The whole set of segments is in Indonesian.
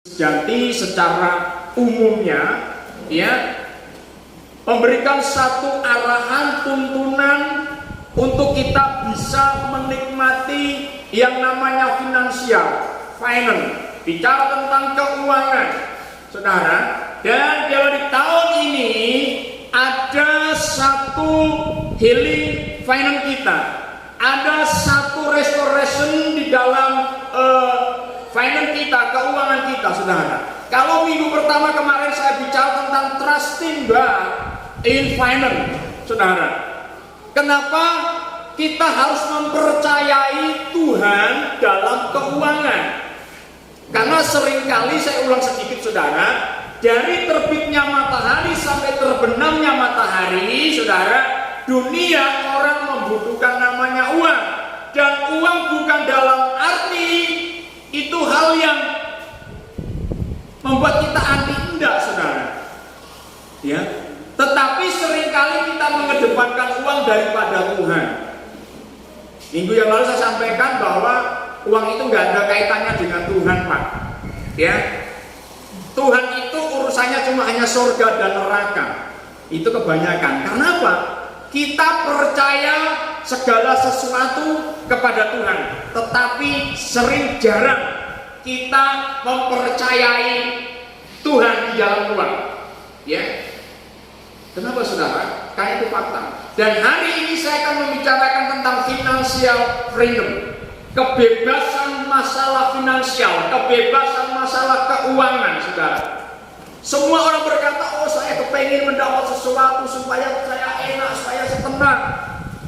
Jadi secara umumnya ya memberikan satu arahan tuntunan untuk kita bisa menikmati yang namanya finansial, finance, bicara tentang keuangan, saudara. Dan kalau di tahun ini ada satu healing finance kita, ada satu restoration di dalam finance kita, keuangan kita, saudara. Kalau minggu pertama kemarin saya bicara tentang trusting God in finance, saudara. Kenapa kita harus mempercayai Tuhan dalam keuangan? Karena seringkali, saya ulang sedikit saudara, dari terbitnya matahari sampai terbenamnya matahari, saudara, dunia orang membutuhkan namanya uang. Dan uang bukan dalam arti itu hal yang membuat kita anti, enggak, saudara. Ya, tetapi seringkali kita mengedepankan uang daripada Tuhan. Minggu yang lalu saya sampaikan bahwa uang itu nggak ada kaitannya dengan Tuhan, Pak. Ya, Tuhan itu urusannya cuma hanya surga dan neraka. Itu kebanyakan. Karena apa? Kita percaya segala sesuatu kepada Tuhan, tetapi sering jarang kita mempercayai Tuhan di dalam uang. Ya, kenapa saudara? Karena itu fakta. Dan hari ini saya akan membicarakan tentang financial freedom, kebebasan masalah finansial, kebebasan masalah keuangan, saudara. Semua orang berkata, oh saya kepengen mendapat sesuatu supaya saya enak, supaya saya tenang,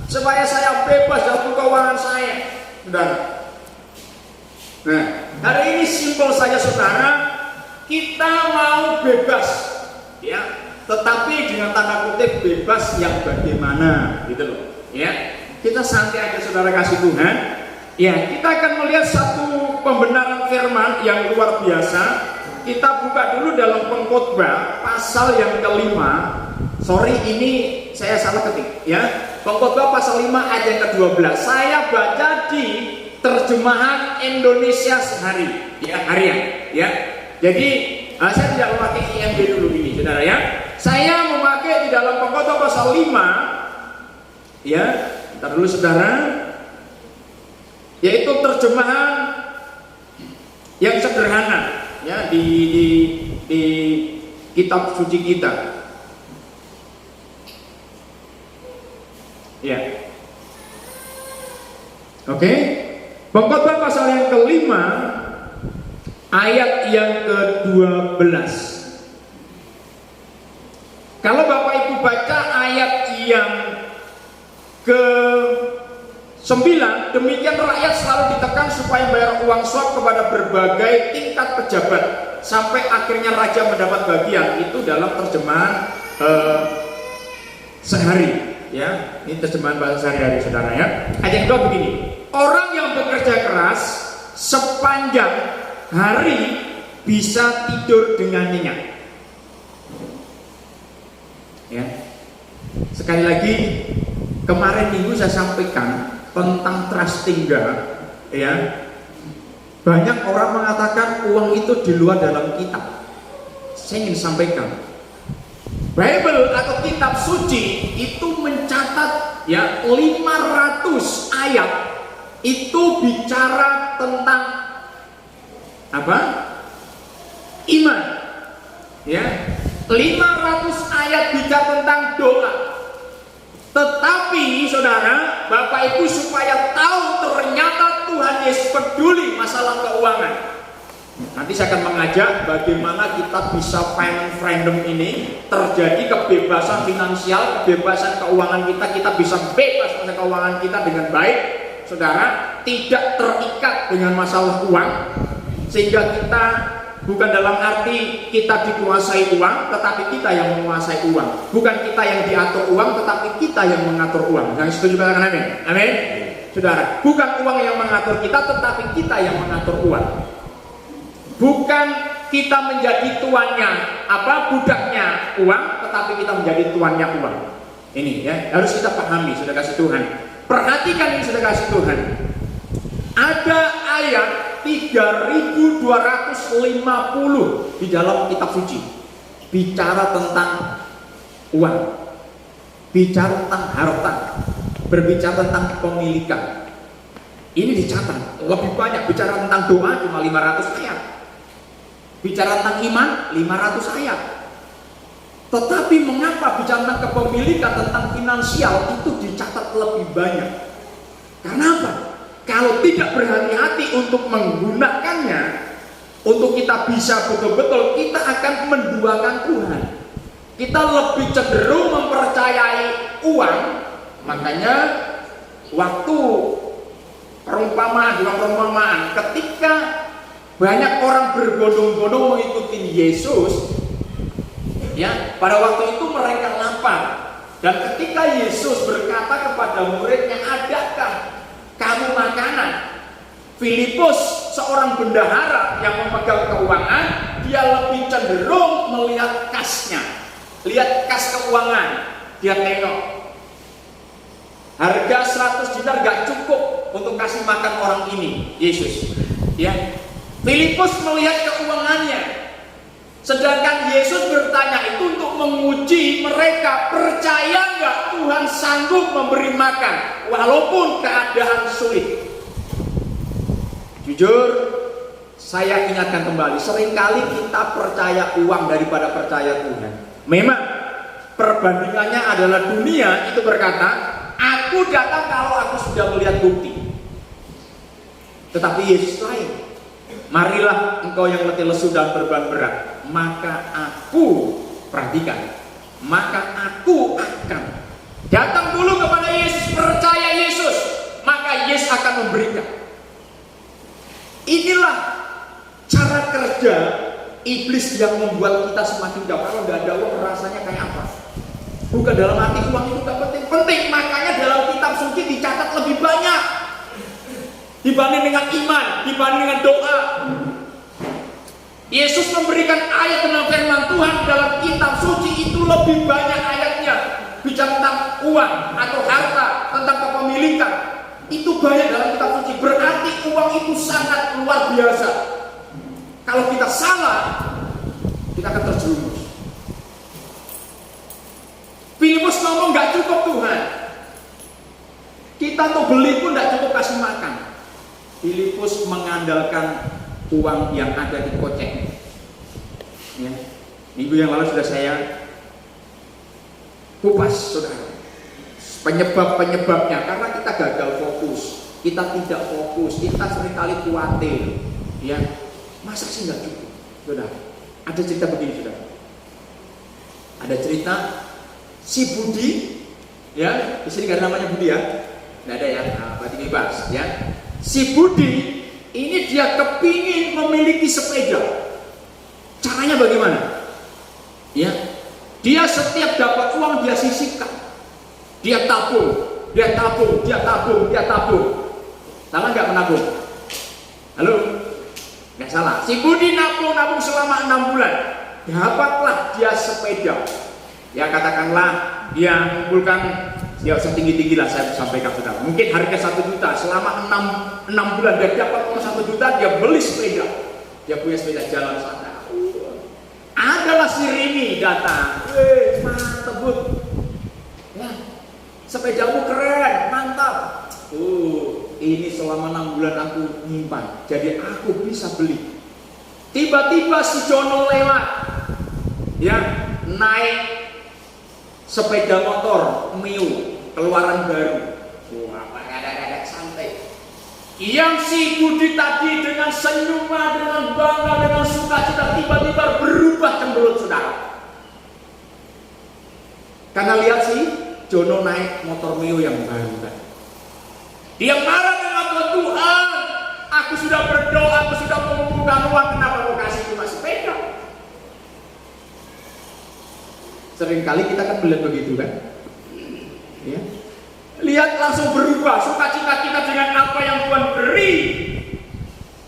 supaya saya bebas dalam keuangan saya, saudara. Nah, hari ini simpel saja, saudara. Kita mau bebas, ya, tetapi dengan tanda kutip bebas yang bagaimana, gitu loh. Ya, kita santai aja, saudara kasih Tuhan. Ya, kita akan melihat satu pembenaran firman yang luar biasa. Kita buka dulu dalam Pengkhotbah pasal yang ke-5. Sorry, ini saya salah ketik, ya. Pengkhotbah pasal 5 ayat yang ke-12. Saya baca di terjemahan Indonesia Sehari, ya, harian, ya. Jadi saya tidak memakai IMB dulu ini, saudara, ya. Saya memakai di dalam Pengkhotbah pasal 5, ya. Ntar dulu, saudara. Yaitu terjemahan yang sederhana, ya, di kitab suci kita. Ya. Oke. Pengkhotbah pasal yang ke-5 ayat yang ke-12. Kalau Bapak Ibu baca ayat yang ke-9, demikian rakyat selalu ditekan supaya bayar uang suap kepada berbagai tingkat pejabat sampai akhirnya raja mendapat bagian. Itu dalam terjemahan sehari, ya. Ini terjemahan bahasa sehari-hari, saudara, ya. Ayat yang kedua begini: orang yang bekerja keras sepanjang hari bisa tidur dengan nyenyak. Ya. Sekali lagi, kemarin minggu saya sampaikan tentang trusting God, ya. Banyak orang mengatakan uang itu di luar dalam kitab. Saya ingin sampaikan, Bible atau kitab suci itu mencatat, ya, 500 ayat itu bicara tentang apa? Iman, ya. 500 ayat bicara tentang doa. Tetapi saudara, Bapak Ibu, supaya tahu ternyata Tuhan Yesus peduli masalah keuangan. Nanti saya akan mengajak bagaimana kita bisa finance freedom ini terjadi, kebebasan finansial, kebebasan keuangan kita bisa bebas masalah keuangan kita dengan baik, saudara, tidak terikat dengan masalah uang, sehingga kita bukan dalam arti kita dikuasai uang, tetapi kita yang menguasai uang. Bukan kita yang diatur uang, tetapi kita yang mengatur uang. Yang setuju katakan amin? Amin. Saudara, bukan uang yang mengatur kita, tetapi kita yang mengatur uang. Bukan kita menjadi tuannya, budaknya uang, tetapi kita menjadi tuannya uang. Ini, ya, harus kita pahami, sudah kasih Tuhan. Perhatikan ini, sudah kasih Tuhan. Ada ayat 3.250 di dalam kitab suci bicara tentang uang, bicara tentang harta, berbicara tentang kepemilikan. Ini dicatat lebih banyak. Bicara tentang doa cuma 500 ayat, bicara tentang iman 500 ayat. Tetapi mengapa bicara tentang kepemilikan, tentang finansial itu dicatat lebih banyak? Karena apa? Kalau tidak berhati-hati untuk menggunakannya, untuk kita bisa betul-betul, kita akan menduakan Tuhan. Kita lebih cenderung mempercayai uang. Makanya waktu perumpamaan, ketika banyak orang berbondong-bondong mengikuti Yesus, ya, pada waktu itu mereka lapar. Dan ketika Yesus berkata kepada muridnya, adakah kamu makanan? Filipus, seorang bendahara yang memegang keuangan, dia lebih cenderung melihat kasnya, lihat kas keuangan. Dia tengok harga 100 dinar gak cukup untuk kasih makan orang ini, Yesus. Ya, Filipus melihat keuangannya. Sedangkan Yesus bertanya itu untuk menguji mereka, percaya nggak Tuhan sanggup memberi makan walaupun keadaan sulit. Jujur, saya ingatkan kembali, seringkali kita percaya uang daripada percaya Tuhan. Memang perbandingannya adalah dunia itu berkata, aku datang kalau aku sudah melihat bukti. Tetapi Yesus lain. Marilah engkau yang letih lesu dan beban berat, maka aku, perhatikan, maka aku akan datang dulu kepada Yesus, percaya Yesus, maka Yesus akan memberikan. Inilah cara kerja iblis yang membuat kita semakin jauh. Kalau nggak ada uang rasanya kayak apa? Bukan dalam arti uang itu gak penting, makanya dalam kitab suci dicatat lebih banyak dibanding dengan iman, dibanding dengan doa. Yesus memberikan ayat tentang firman Tuhan dalam kitab suci itu lebih banyak ayatnya. Bicara tentang uang atau harta, tentang kepemilikan, itu banyak dalam kitab suci. Berarti uang itu sangat luar biasa. Kalau kita salah, kita akan terjerumus. Filipus ngomong gak cukup Tuhan, kita tuh beli pun gak cukup kasih makan. Filipus mengandalkan uang yang ada di kocek. Ya. Minggu yang lalu sudah saya kupas, saudara, penyebab-penyebabnya. Karena kita gagal fokus, kita tidak fokus, kita seringkali khawatir. Ya, masa sih nggak cukup, saudara? Ada cerita begini, saudara. Ada cerita si Budi, ya, di sini gak ada namanya Budi ya, nggak ada ya, berarti bebas, ya. Si Budi ini dia kepingin memiliki sepeda. Caranya bagaimana? Ya, dia setiap dapat uang dia sisihkan, dia tabung, dia tabung, dia tabung, dia tabung. Salah nggak menabung? Halo, nggak salah. Si Budi nabung selama 6 bulan. Dapatlah dia sepeda. Ya katakanlah dia mengumpulkan, ya usah tinggi-tinggi lah saya sampaikan saudara. Mungkin harga 1 juta, selama 6 bulan dia dapat uang 1 juta, dia beli sepeda. Dia punya sepeda jalan sana. Adalah si Rini datang, mantap Bud. Ya, sepedamu keren, mantap. Ini selama 6 bulan aku nyimpan, jadi aku bisa beli. Tiba-tiba si Jono lewat, ya, naik sepeda motor Mio keluaran baru. Wah, ada santai. Yang si Budi tadi dengan senyuman, dengan bangga, dengan sukacita tiba-tiba berubah cemberut, saudara. Karena lihat si Jono naik motor Mio yang baru kan. Dia marah dengan Tuhan. Aku sudah berdoa, aku sudah mengumpulkan uang, kenapa kau kasih cuma sepeda? Seringkali kita kan melihat begitu kan, ya. Lihat langsung berubah, sukacita kita dengan apa yang Tuhan beri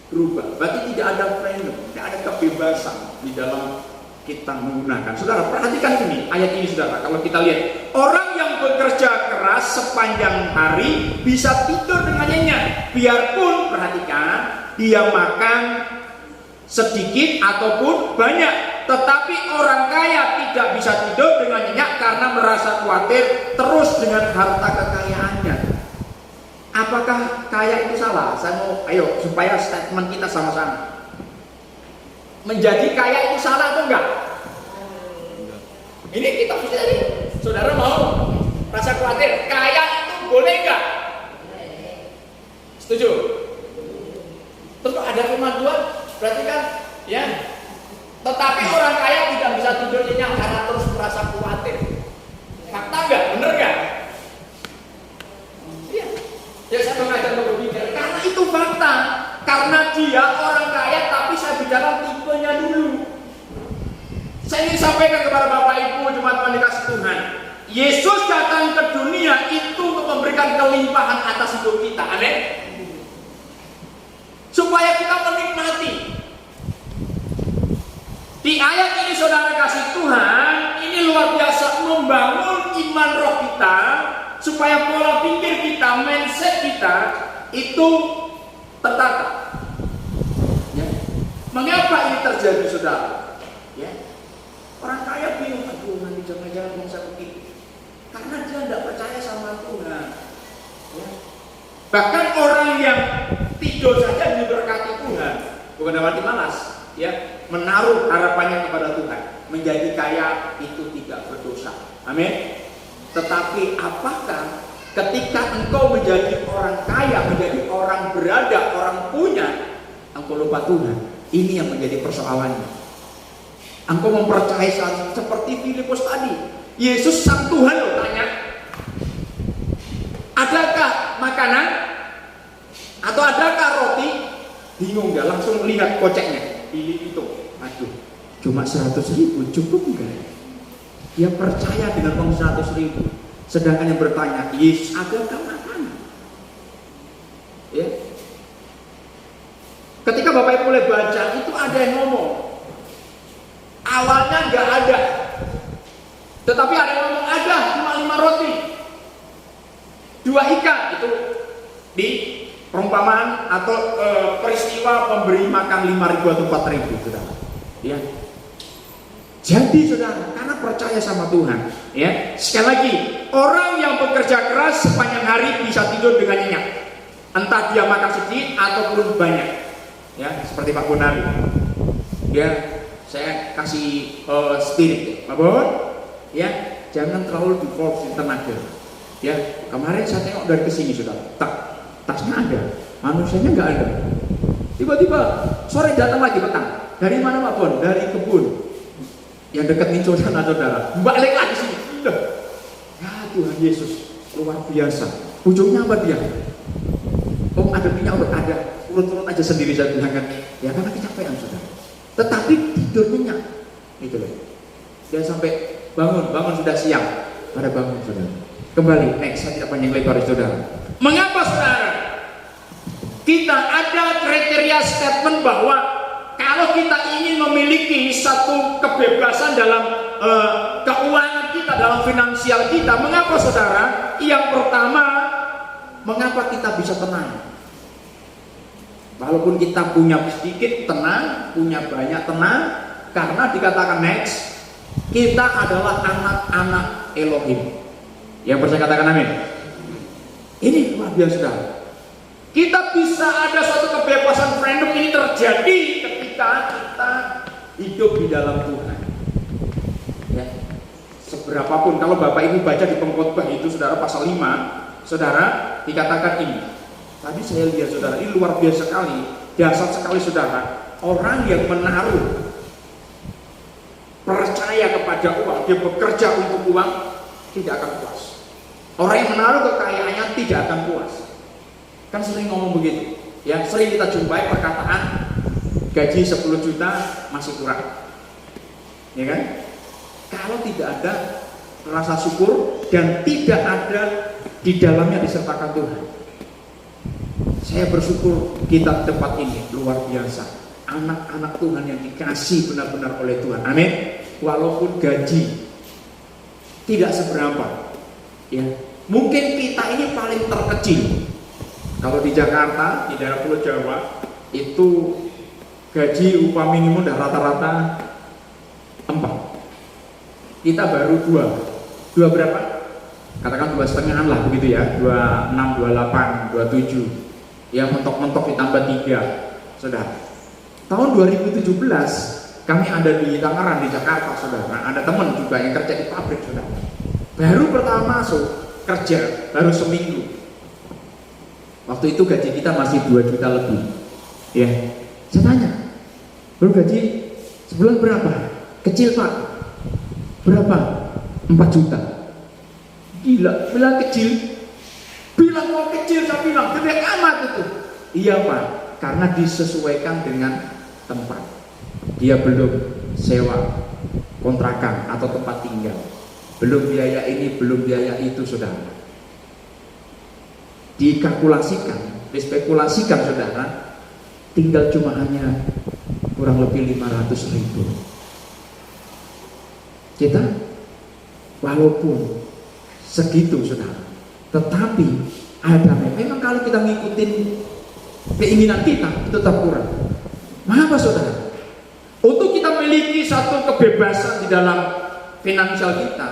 berubah. Berarti tidak ada freedom, tidak ada kebebasan di dalam kita menggunakan. Saudara perhatikan ini, ayat ini saudara. Kalau kita lihat orang yang bekerja keras keras sepanjang hari bisa tidur dengan nyenyak. Biarpun, perhatikan, dia makan sedikit ataupun banyak, tetapi orang kaya tidak bisa tidur dengan nyenyak karena merasa khawatir terus dengan harta kekayaannya. Apakah kaya itu salah? Saya mau, ayo supaya statement kita sama-sama. Menjadi kaya itu salah atau enggak? Ini kita bicara, saudara mau rasa khawatir, kaya itu boleh enggak? Setuju? Terus ada firman Tuhan, berarti kan, ya. Tetapi orang kaya tidak bisa tidur nyenyak karena terus merasa khawatir. Fakta enggak? Bener enggak? Iya. Ya saya mengajar berpikir, karena itu fakta. Karena dia orang kaya, tapi saya bicara tipenya dulu. Saya ingin sampaikan kepada Bapak Ibu jemaat yang dikasihi Tuhan, Yesus datang ke dunia itu untuk memberikan kelimpahan atas hidup kita. Amin. Supaya kita menikmati. Di ayat ini saudara kasih Tuhan, ini luar biasa membangun iman roh kita, supaya pola pikir kita, mindset kita itu tertata. Ya. Mengapa ini terjadi, saudara? Ya. Orang kaya bingung, aduh nanti jangan-jangan mau saya begitu. Karena dia tidak percaya sama Tuhan. Ya. Bahkan orang yang tidur saja diberkati Tuhan, bukan berarti malas. Ya, menaruh harapannya kepada Tuhan, menjadi kaya itu tidak berdosa. Amin. Tetapi apakah ketika engkau menjadi orang kaya, menjadi orang berada, orang punya, engkau lupa Tuhan? Ini yang menjadi persoalannya. Engkau mempercayai seperti Filipus tadi. Yesus sang Tuhan lo tanya, adakah makanan atau adakah roti? Bingung dia, langsung lihat koceknya. Pilih itu, aduh, cuma 100.000 cukup enggak? Dia percaya dengan uang 100.000. Sedangkan yang bertanya, Yesus, adakah makanan? Ya. Ketika Bapak Ibu mulai baca, itu ada yang ngomong. Awalnya enggak ada, tetapi ada yang ngomong ada, cuma 5 roti, 2 ikan. Itu di perumpamaan atau peristiwa pemberi makan 5.000 atau 4.000, saudara. Ya. Jadi saudara, karena percaya sama Tuhan, ya. Sekali lagi, orang yang bekerja keras sepanjang hari bisa tidur dengan nyenyak, entah dia makan sedikit ataupun banyak. Ya, seperti Pak Bonari. Ya, saya kasih spirit, Pak Bon. Ya, jangan terlalu difokus tenaga. Ya, kemarin saya tengok dari kesini, saudara. Tasnya ada, manusianya nggak ada. Tiba-tiba sore datang lagi petang. Dari mana Pak Bon? Dari kebun yang dekat Ninco sana, saudara. Balik lagi sini. Ya Tuhan Yesus, luar biasa. Ujungnya apa dia? Oh ada minyak urut, ada. Urut-urut aja sendiri saya bilang kan. Ya karena kecapean, saudara. Tetapi tidur nyenyak. Itu loh. Dia sampai bangun sudah siang. Pada bangun, saudara. Kembali, next, saya tidak panjang lebar, saudara. Mengapa, saudara? Kita ada kriteria statement bahwa kalau kita ingin memiliki satu kebebasan dalam keuangan kita, dalam finansial kita, mengapa, saudara? Yang pertama, mengapa kita bisa tenang? Walaupun kita punya sedikit tenang, punya banyak tenang, karena dikatakan next, kita adalah anak-anak Elohim. Yang percaya katakan amin. Ini luar biasa, saudara. Kita bisa ada suatu kebebasan freedom ini terjadi ketika kita hidup di dalam Tuhan. Ya. Seberapapun, kalau Bapak Ibu baca di Pengkhotbah itu, saudara, pasal 5, saudara, dikatakan ini. Tadi saya lihat, saudara, ini luar biasa sekali, dahsyat sekali, saudara. Orang yang menaruh percaya kepada uang, dia bekerja untuk uang, tidak akan puas. Orang yang menaruh kekayaannya tidak akan puas. Kan sering ngomong begitu. Ya, sering kita jumpai perkataan gaji 10 juta masih kurang. Ya kan? Kalau tidak ada rasa syukur dan tidak ada di dalamnya disertakan Tuhan. Saya bersyukur kita di tempat ini luar biasa. Anak-anak Tuhan yang dikasih benar-benar oleh Tuhan. Amin. Walaupun gaji tidak seberapa. Ya, Mungkin kita ini paling terkecil. Kalau di Jakarta, di daerah Pulau Jawa, itu gaji upah minimum udah rata-rata 4. Kita baru 2. 2 berapa? Katakan 2,5 lah begitu ya, 26, 28, 27. Yang mentok-mentok ditambah 3. Saudara, tahun 2017 kami ada di Tangerang di Jakarta, saudara. Ada teman juga yang kerja di pabrik, saudara. Baru pertama masuk kerja, baru seminggu. Waktu itu gaji kita masih 2 juta lebih. Ya, saya tanya, baru gaji sebulan berapa? Kecil pak. Berapa? 4 juta. Gila, bilang kecil. Bilang mau kecil, saya bilang gede amat itu. Iya pak, karena disesuaikan dengan tempat. Dia belum sewa kontrakan atau tempat tinggal, belum biaya ini, belum biaya itu, saudara. Dikalkulasikan, dispekulasikan, saudara, tinggal cuma hanya kurang lebih 500.000. Kita walaupun segitu, saudara, tetapi ada memang kalau kita ngikutin keinginan kita itu tetap kurang. Mengapa, saudara? Untuk kita memiliki satu kebebasan di dalam finansial kita,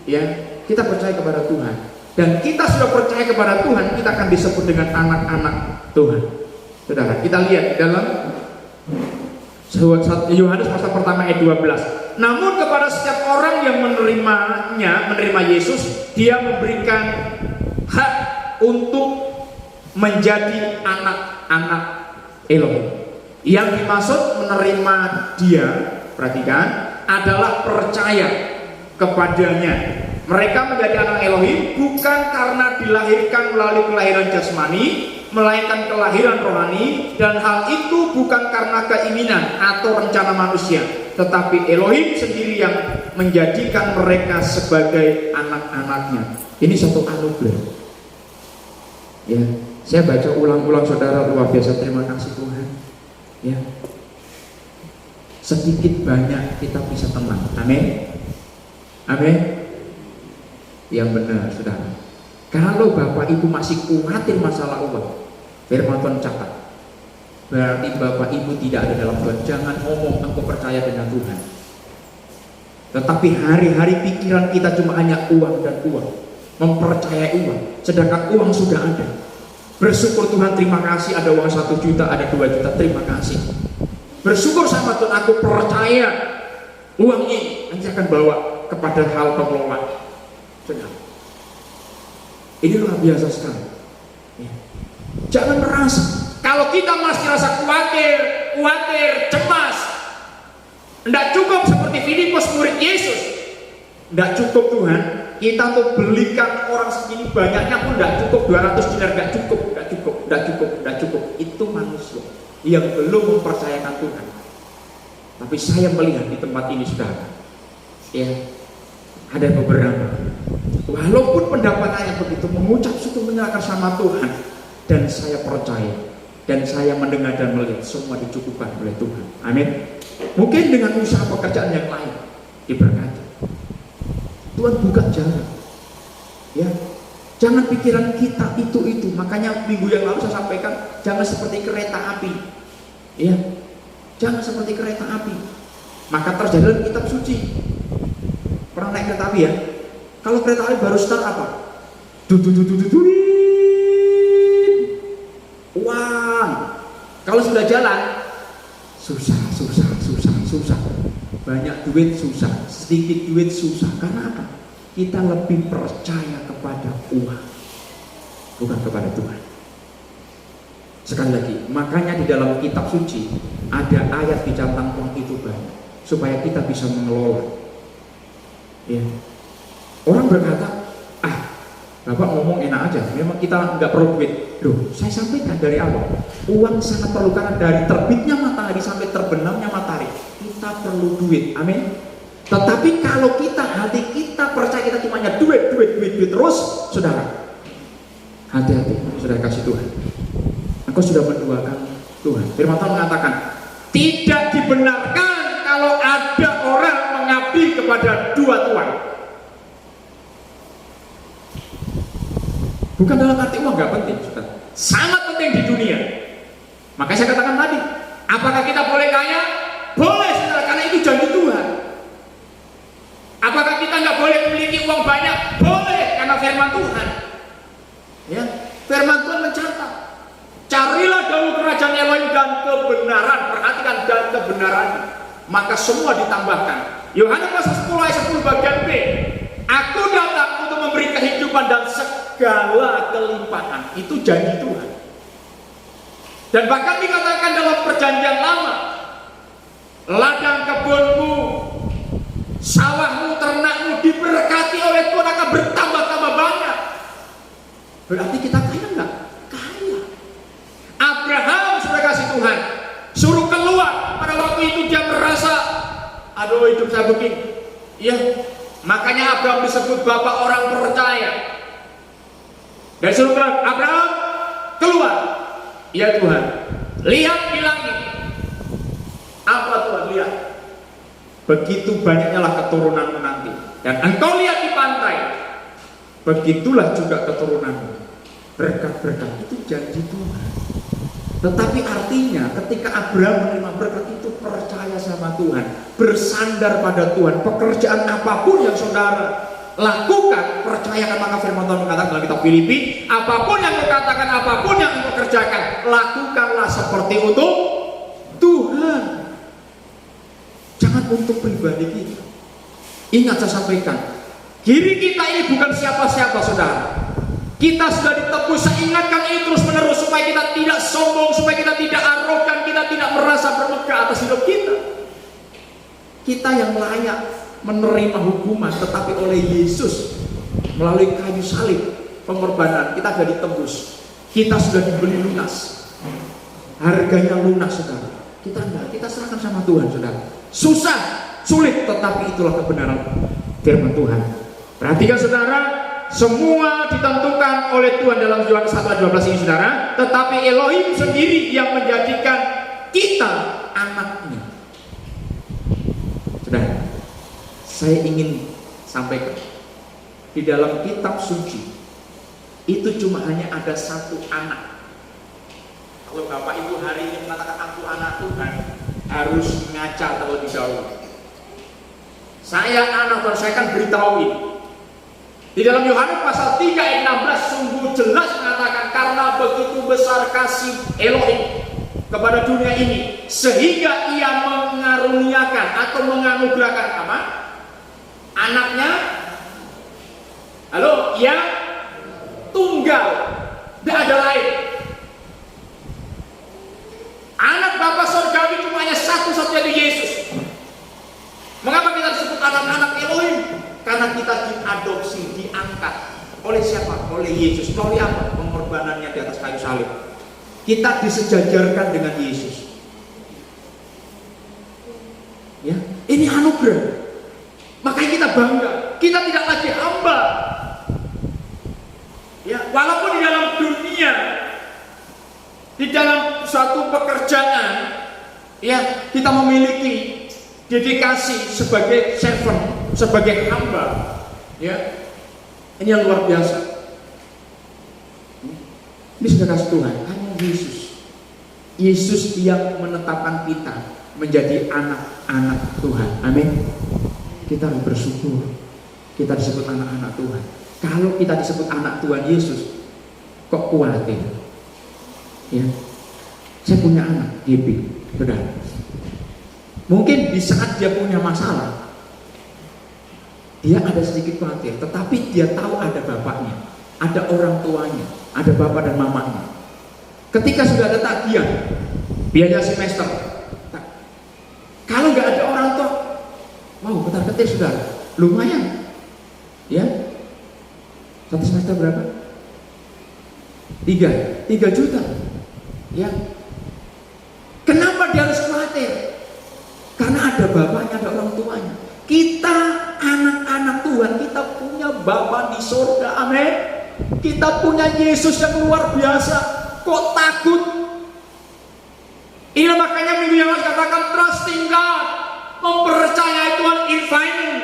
ya, kita percaya kepada Tuhan. Dan kita sudah percaya kepada Tuhan, kita akan disebut dengan anak-anak Tuhan. Saudara, kita lihat di dalam Yohanes pasal pertama ayat 12. Namun kepada setiap orang yang menerima Yesus, dia memberikan hak untuk menjadi anak-anak Elohim. Yang dimaksud menerima dia, perhatikan, adalah percaya kepadanya. Mereka menjadi anak Elohim bukan karena dilahirkan melalui kelahiran jasmani, melainkan kelahiran rohani, dan hal itu bukan karena keinginan atau rencana manusia, tetapi Elohim sendiri yang menjadikan mereka sebagai anak-anaknya. Ini satu anugerah. Ya, saya baca ulang-ulang, saudara, luar biasa. Terima kasih Tuhan. Ya, sedikit banyak kita bisa tenang. Amin. Amin. Yang benar, saudara. Kalau Bapak Ibu masih khawatir masalah uang, firman Tuhan catat, berarti Bapak Ibu tidak ada dalam Tuhan. Jangan ngomong engkau percaya dengan Tuhan, tetapi hari-hari pikiran kita cuma hanya uang dan uang, mempercayai uang, sedangkan uang sudah ada. Bersyukur Tuhan, terima kasih ada uang 1 juta, ada 2 juta, terima kasih. Bersyukur sama Tuhan, aku percaya uang ini nanti akan bawa kepada hal pengelolaan. Ini luar biasa sekali. Ya. Jangan merasa, kalau kita masih rasa khawatir, cemas, tidak cukup seperti Filipus murid Yesus. Tidak cukup Tuhan, kita untuk belikan orang segini banyaknya pun tidak cukup, 200 dinar tidak cukup. Itu manusia yang belum mempercayakan Tuhan. Tapi saya melihat di tempat ini, saudara, ya, ada beberapa, walaupun pendapatannya begitu, mengucap syukur, menyerahkan sama Tuhan, dan saya percaya dan saya mendengar dan melihat semua dicukupkan oleh Tuhan. Amin. Mungkin dengan usaha pekerjaan yang lain diberkati. Tuhan buka jalan. Ya, jangan pikiran kita itu. Makanya minggu yang lalu saya sampaikan, jangan seperti kereta api. Ya, jangan seperti kereta api. Maka terjadi dalam kitab suci. Pernah naik kereta api ya? Kalau kereta api baru start apa? Uang. Kalau sudah jalan, susah. Banyak duit susah, sedikit duit susah. Karena apa? Kita lebih percaya kepada uang, bukan kepada Tuhan. Sekali lagi, makanya di dalam kitab suci ada ayat dicantang uang itu banyak, supaya kita bisa mengelola. Ya. Orang berkata, Bapak ngomong enak aja, memang kita nggak perlu duit. Loh, saya sampaikan dari awal, uang sangat perlu, karena dari terbitnya matahari sampai terbenamnya matahari, kita perlu duit. Amin. Tetapi kalau hati kita percaya kita cuma hanya duit terus, saudara, hati-hati, saudara kasih Tuhan. Engkau sudah menduakan Tuhan. Firman Tuhan mengatakan, tidak dibenarkan kalau ada orang mengabdi kepada 2 tuan. Bukan dalam arti uang nggak penting, saudara. Sangat penting di dunia. Makanya saya katakan tadi, apakah kita boleh kaya? Boleh, saudara, karena itu janji Tuhan. Apakah kita nggak boleh memiliki uang banyak? Boleh, karena firman Tuhan. Ya, firman Tuhan mencatat, carilah dahulu kerajaan Elohim dan kebenaran. Perhatikan, dan kebenaran, maka semua ditambahkan. Yohanes pasal 10 ayat 10 bagian B. Aku datang untuk memberi kehidupan dan segala kelimpahan. Itu janji Tuhan. Dan bahkan dikatakan dalam perjanjian lama, ladang kebunmu, sawahmu, ternakmu diberkati oleh Tuhan akan bertambah-tambah banyak. Berarti kita kaya enggak? Kaya. Abraham sudah kasih Tuhan, suruh keluar. Pada waktu itu dia merasa, aduh hidup saya begini. Ya, makanya Abraham disebut bapak orang percaya. Dan suruh keluar, Abraham keluar. Ya Tuhan, lihat di langit. Apa Tuhan lihat? Begitu banyaknya lah keturunanmu nanti. Dan engkau lihat di pantai, begitulah juga keturunanmu. Berkat-berkat itu janji Tuhan. Tetapi artinya ketika Abraham menerima berkat itu, percaya sama Tuhan, bersandar pada Tuhan. Pekerjaan apapun yang saudara lakukan, percayakan, maka firman Tuhan mengatakan dalam kitab Filipi, apapun yang kau katakan, apapun yang kau kerjakan, lakukanlah seperti untuk Tuhan. Jangan untuk pribadi kita. Ingat, saya sampaikan, diri kita ini bukan siapa-siapa, saudara. Kita sudah ditebus. Saya ingatkan ini terus menerus supaya kita tidak sombong, supaya kita tidak arogan, kita tidak merasa bermegah atas hidup kita. Kita yang layak menerima hukuman, tetapi oleh Yesus melalui kayu salib pengorbanan kita sudah ditebus. Kita sudah dibeli lunas, harganya lunas, saudara. Kita enggak, kita serahkan sama Tuhan, saudara. Susah, sulit, tetapi itulah kebenaran firman Tuhan. Perhatikan, saudara, semua ditentukan oleh Tuhan dalam Yohanes 1 ayat 12 ini, saudara. Tetapi Elohim sendiri yang menjadikan kita anaknya. Saudara, saya ingin sampaikan, di dalam kitab suci itu cuma hanya ada satu anak. Kalau Bapak Ibu hari ini mengatakan aku anak Tuhan, harus ngaca terlebih dahulu. Saya anak Tuhan, saya akan beritahu ini. Di dalam Yohanes pasal 3 ayat 16 sungguh jelas mengatakan, karena begitu besar kasih Elohim kepada dunia ini, sehingga ia mengaruniakan atau menganugerahkan apa? Anaknya, halo, yang tunggal, tidak ada lain. Anak Bapa Surgawi cuma hanya satu-satunya di Yesus. Mengapa kita disebut anak-anak Elohim? Karena kita diadopsi, diangkat oleh siapa? Oleh Yesus. Melalui apa? Pengorbanannya di atas kayu salib. Kita disejajarkan dengan Yesus. Ya, ini anugerah. Makanya kita bangga. Kita tidak lagi hamba. Ya, walaupun di dalam dunia, di dalam suatu pekerjaan, ya, kita memiliki dedikasi sebagai servant, sebagai hamba, ya, ini yang luar biasa. Ini sudah kasih Tuhan, hanya Yesus. Yesus yang menetapkan kita menjadi anak-anak Tuhan. Amin. Kita harus bersyukur. Kita disebut anak-anak Tuhan. Kalau kita disebut anak Tuhan Yesus, kok khawatir? Ya, saya punya anak, GB, benar. Mungkin di saat dia punya masalah, dia ada sedikit khawatir, tetapi dia tahu ada bapaknya, ada orang tuanya, ada bapak dan mamanya. Ketika sudah ada tagihan, biaya semester, kalau nggak ada orang tua, wow, ketar-ketir sudah, lumayan, ya. Satu semester berapa? 3 juta, ya. Kenapa dia harus khawatir? Karena ada bapaknya, ada orang tuanya. Kita anak-anak Tuhan, kita punya Bapa di surga, amin. Kita punya Yesus yang luar biasa. Kok takut? Ini makanya minggu yang lalu katakan trusting God, mempercayai Tuhan in finance,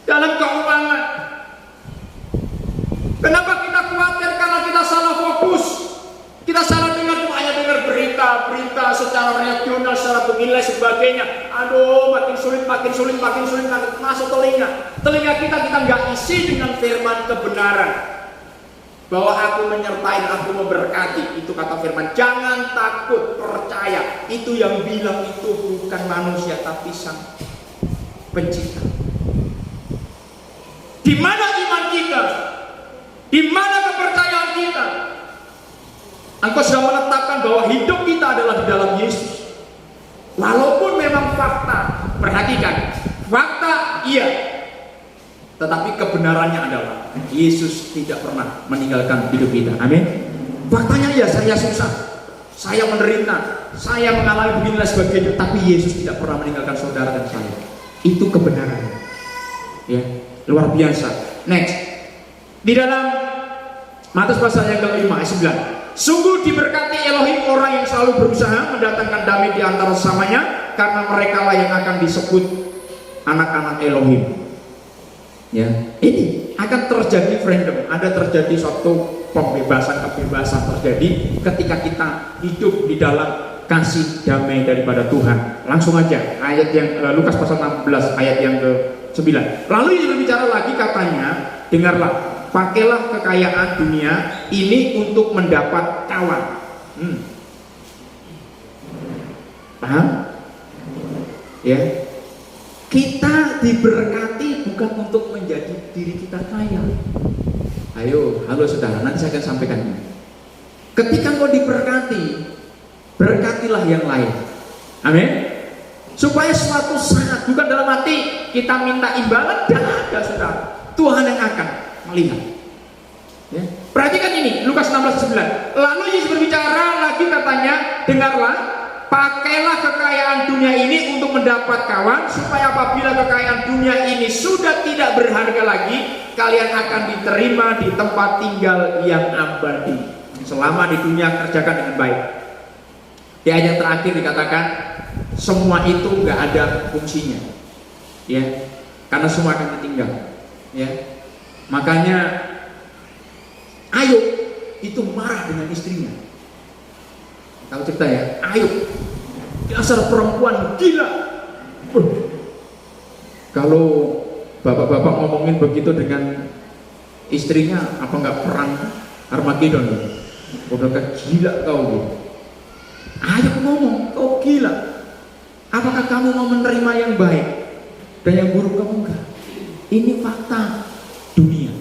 dalam keuangan. Kenapa kita khawatir? Karena salah fokus. Kita salah dengar, cuma hanya dengar berita secara regional, secara bernilai sebagainya. Aduh, makin sulit, masuk telinga. Telinga kita nggak isi dengan firman kebenaran. Bahwa aku menyertai, aku memberkati. Itu kata firman. Jangan takut, percaya. Itu yang bilang itu bukan manusia, tapi Sang Pencipta. Di mana iman kita? Di mana kepercayaan kita? Engkau sudah menetapkan bahwa hidup kita adalah di dalam Yesus. Walaupun memang fakta, perhatikan, fakta iya, tetapi kebenarannya adalah Yesus tidak pernah meninggalkan hidup kita. Amin. Faktanya iya, saya susah, saya menderita, saya mengalami begini dan sebagainya, tapi Yesus tidak pernah meninggalkan saudara dan saya. Itu kebenarannya. Ya, luar biasa. Next, di dalam Matius pasal yang ke-5 ayat 9. Sungguh diberkati Elohim orang yang selalu berusaha mendatangkan damai di antara sesamanya, karena mereka lah yang akan disebut anak-anak Elohim. Ya, ini akan terjadi freedom, ada terjadi suatu kebebasan terjadi ketika kita hidup di dalam kasih damai daripada Tuhan. Langsung aja ayat yang Lukas pasal 16 ayat yang ke-9. Lalu dia berbicara lagi, katanya, dengarlah, pakailah kekayaan dunia ini untuk mendapat kawan. Paham? Ya, kita diberkati bukan untuk menjadi diri kita kaya. Ayo, halo saudara, nanti saya akan sampaikan ini. Ketika kau diberkati, berkatilah yang lain. Amin. Supaya suatu saat, bukan dalam hati kita minta imbalan, dan ada saudara, Tuhan yang akan melihat. Ya. Perhatikan ini, Lukas 16:9. Lalu Yesus berbicara lagi, katanya, dengarlah, pakailah kekayaan dunia ini untuk mendapat kawan, supaya apabila kekayaan dunia ini sudah tidak berharga lagi, kalian akan diterima di tempat tinggal yang abadi. Selama di dunia kerjakan dengan baik. Di ayat terakhir dikatakan, semua itu nggak ada fungsinya, ya, karena semua akan ditinggal, ya. Makanya Ayub itu marah dengan istrinya. Tahu cerita ya, Ayub, dasar perempuan gila. Kalau bapak-bapak ngomongin begitu dengan istrinya, apa nggak perang Armageddon? Udah gila kau. Ayub ngomong, kau gila. Apakah kamu mau menerima yang baik dan yang buruk? Kamu enggak. Ini fakta dunia.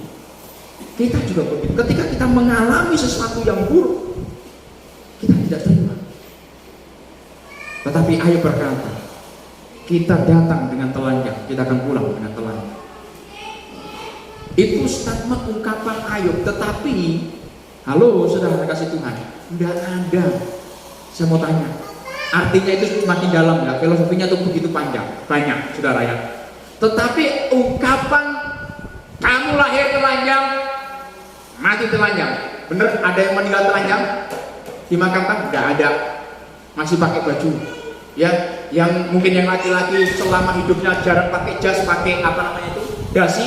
Kita juga begitu. Ketika kita mengalami sesuatu yang buruk, kita tidak terima. Tetapi Ayub berkata, kita datang dengan telanjang, kita akan pulang dengan telanjang. Itu statement ungkapan Ayub. Tetapi, halo saudara kasih Tuhan, tidak ada. Saya mau tanya, artinya itu semakin dalam ya, filosofinya itu begitu panjang, banyak saudara ya. Tetapi ungkapan kamu lahir telanjang, mati telanjang, bener ada yang meninggal telanjang, dimakamkan? Tidak ada, masih pakai baju. Ya, yang mungkin yang laki-laki selama hidupnya jarang pakai jas, pakai apa namanya itu, dasi.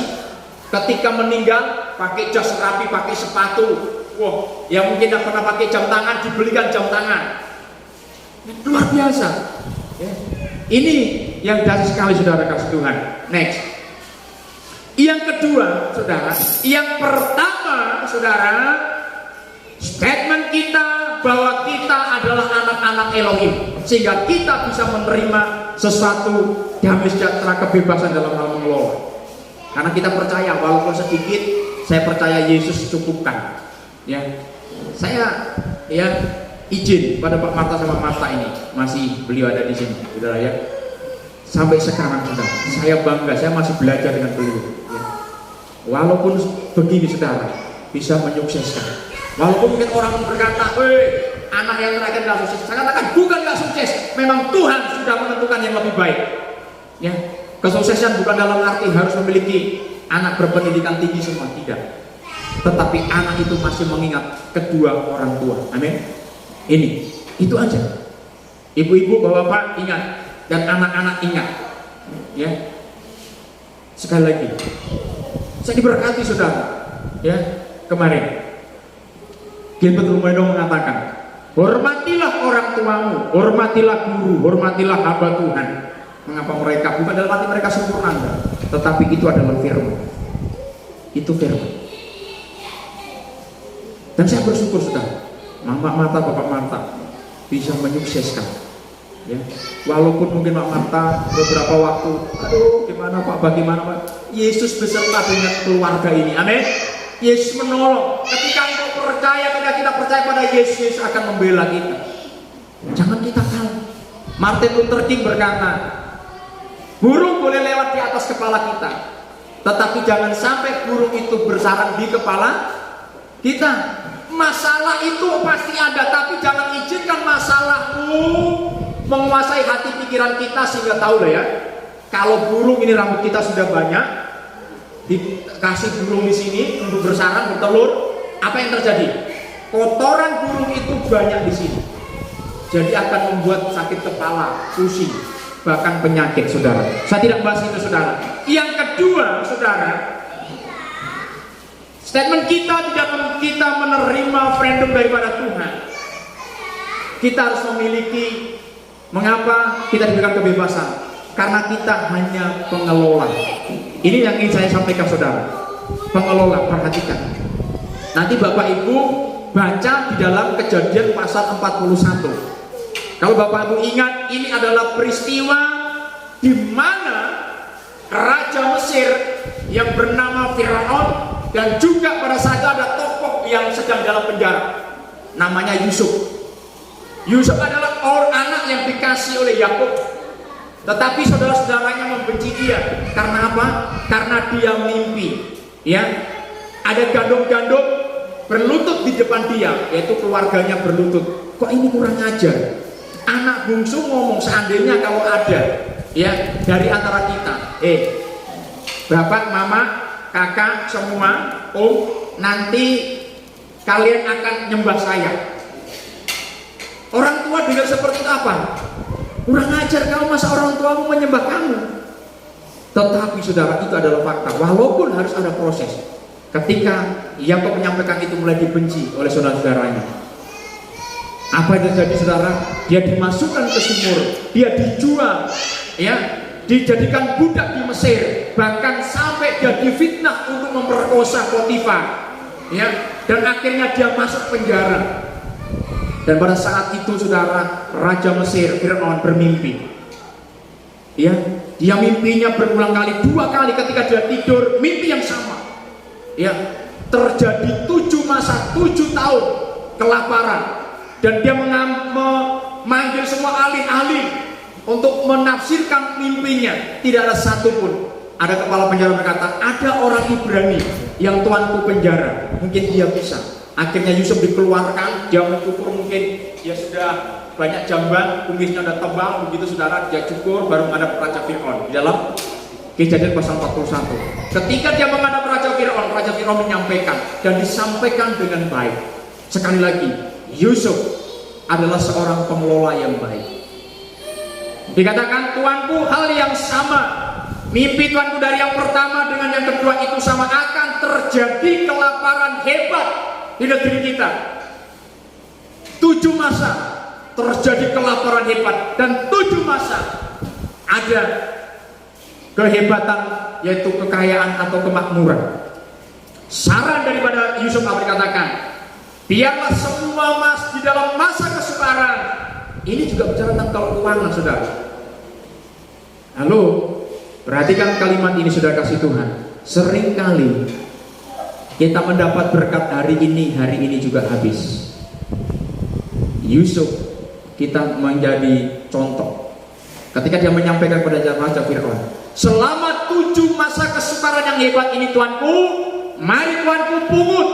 Ketika meninggal pakai jas rapi, pakai sepatu. Wah, yang mungkin tidak pernah pakai jam tangan dibelikan jam tangan. Luar biasa. Ya. Ini yang dasar sekali saudara kasih Tuhan. Next. Yang kedua, saudara. Yang pertama, saudara, statement kita bahwa kita adalah anak-anak Elohim, sehingga kita bisa menerima sesuatu damai sejahtera, kebebasan dalam hal mengelola. Karena kita percaya, walaupun sedikit, saya percaya Yesus cukupkan. Ya, saya ya izin pada Pak Marta sama Marta ini, masih beliau ada di sini, saudara ya. Sampai sekarang saudara, saya bangga, saya masih belajar dengan beliau. Ya. Walaupun begini saudara, bisa menyukseskan. Walaupun mungkin orang berkata, anak yang terakhir nggak sukses. Saya katakan bukan nggak sukses, memang Tuhan sudah menentukan yang lebih baik. Ya, kesuksesan bukan dalam arti harus memiliki anak berpendidikan tinggi semua, tidak. Tetapi anak itu masih mengingat kedua orang tua. Amin. Ini, itu aja. Ibu-ibu, bapak-bapak ingat, dan anak-anak ingat. Ya. Sekali lagi, saya diberkati saudara. Ya, kemarin Gilbert Romanov mengatakan, hormatilah orang tuamu, hormatilah guru, hormatilah hamba Tuhan. Mengapa mereka? Bukan dalam arti mereka sempurna, tetapi itu adalah firman. Itu firman. Dan saya bersyukur sudah, Mama Marta, Bapak Marta bisa menyukseskan. Ya. Walaupun mungkin Pak Marta beberapa waktu, aduh gimana Pak, bagaimana Pak? Yesus beserta dengan keluarga ini, amin. Yesus menolong. Ketika engkau percaya, ketika kita percaya pada Yesus, Yesus akan membela kita. Jangan kita kalah. Martin Luther King berkata, burung boleh lewat di atas kepala kita, tetapi jangan sampai burung itu bersarang di kepala kita. Masalah itu pasti ada, tapi jangan izinkan masalahmu menguasai hati pikiran kita sehingga tahu lah ya. Kalau burung ini rambut kita sudah banyak, dikasih burung di sini untuk bersarang, bertelur, apa yang terjadi? Kotoran burung itu banyak di sini. Jadi akan membuat sakit kepala, pusing, bahkan penyakit, saudara. Saya tidak bahas itu, saudara. Yang kedua, saudara, statement kita tidak kita menerima freedom daripada Tuhan. Kita harus memiliki, mengapa kita diberikan kebebasan? Karena kita hanya pengelola. Ini yang ingin saya sampaikan, saudara. Pengelola, perhatikan. Nanti Bapak Ibu baca di dalam Kejadian pasal 41. Kalau Bapak Ibu ingat, ini adalah peristiwa di mana Raja Mesir yang bernama Firaun, dan juga pada saat itu ada tokoh yang sedang dalam penjara, namanya Yusuf. Yusuf adalah orang anak yang dikasih oleh Yakub, tetapi saudara-saudaranya membenci dia. Karena apa? Karena dia mimpi, ya, ada gandum-gandum berlutut di depan dia, yaitu keluarganya berlutut. Kok ini kurang ajar? Anak bungsu ngomong, seandainya kalau ada, ya, dari antara kita, bapak, mama, kakak, semua, nanti kalian akan nyembah saya. Orang tua dengar seperti itu apa? Kurang ajar kamu, masa orang tuamu menyembah kamu? Tetapi saudara, itu adalah fakta. Walaupun harus ada proses. Ketika Yakub menyampaikan itu, mulai dibenci oleh saudara-saudaranya. Apa yang terjadi, saudara? Dia dimasukkan ke sumur, dia dijual, ya, dijadikan budak di Mesir, bahkan sampai dia difitnah untuk memperkosa Potifar, ya, dan akhirnya dia masuk penjara. Dan pada saat itu, saudara, Raja Mesir Firaun bermimpi, ya, dia mimpinya berulang kali, 2 kali ketika dia tidur, mimpi yang sama, ya, terjadi 7 masa, 7 tahun kelaparan, dan dia memanggil semua ahli-ahli untuk menafsirkan mimpinya. Tidak ada satupun. Ada kepala penjara berkata, ada orang Ibrani yang tuanku penjara, mungkin dia bisa. Akhirnya Yusuf dikeluarkan, dia mencukur, mungkin dia sudah banyak jamban, kumisnya sudah tebal, begitu saudara, dia cukur, baru menghadap Raja Firaun. Di dalam Kejadian pasal 41. Ketika dia menghadap Raja Firaun menyampaikan, dan disampaikan dengan baik. Sekali lagi, Yusuf adalah seorang pengelola yang baik. Dikatakan, tuanku, hal yang sama, mimpi tuanku dari yang pertama dengan yang kedua itu sama, akan terjadi kelaparan hebat di negeri kita. 7 masa terjadi kelaparan hebat, dan 7 masa ada kehebatan, yaitu kekayaan atau kemakmuran. Saran daripada Yusuf apa dikatakan? Biarlah semua di dalam masa kesukaran. Ini juga bicara tentang keuangan, saudara. Halo, perhatikan kalimat ini, saudara kasih Tuhan. Seringkali kita mendapat berkat hari ini juga habis. Yusuf, kita menjadi contoh. Ketika dia menyampaikan kepada Raja Firaun, selama 7 masa kesukaran yang hebat ini, tuanku, mari tuanku pungut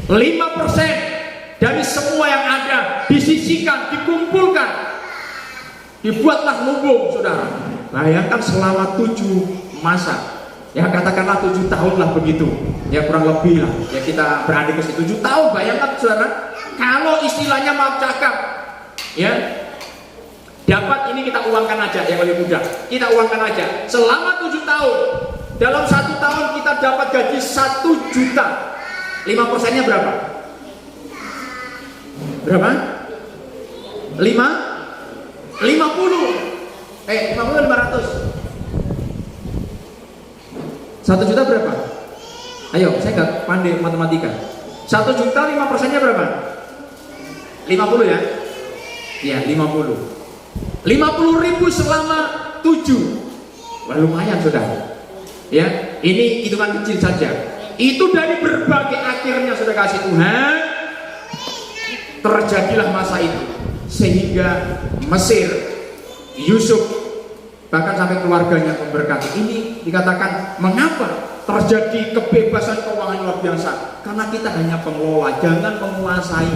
5% dari semua yang ada, disisihkan, dikumpulkan, dibuatlah lumbung, saudara. Bayangkan selama 7 masa, ya katakanlah 7 tahun lah begitu, ya kurang lebih lah, ya kita berada ke situ 7 tahun. Bayangkan, saudara, kalau istilahnya maaf cakap, ya, dapat ini kita uangkan aja, yang lebih mudah, kita uangkan aja. Selama 7 tahun, dalam 1 tahun kita dapat gaji 1 juta. 5%-nya berapa? Berapa? 50? 50 500. 1 juta berapa? Ayo, saya nggak pandai matematika. 1 juta 5%-nya berapa? 50 ya? Iya, 50. 50.000 selama 7. Wah, lumayan saudara. Ya, ini hitungan kecil saja. Itu dari berbagai akhirnya sudah kasih Tuhan, terjadilah masa itu sehingga Mesir, Yusuf, bahkan sampai keluarganya memberkati. Ini dikatakan mengapa terjadi kebebasan keuangan luar biasa? Karena kita hanya pengelola, jangan menguasai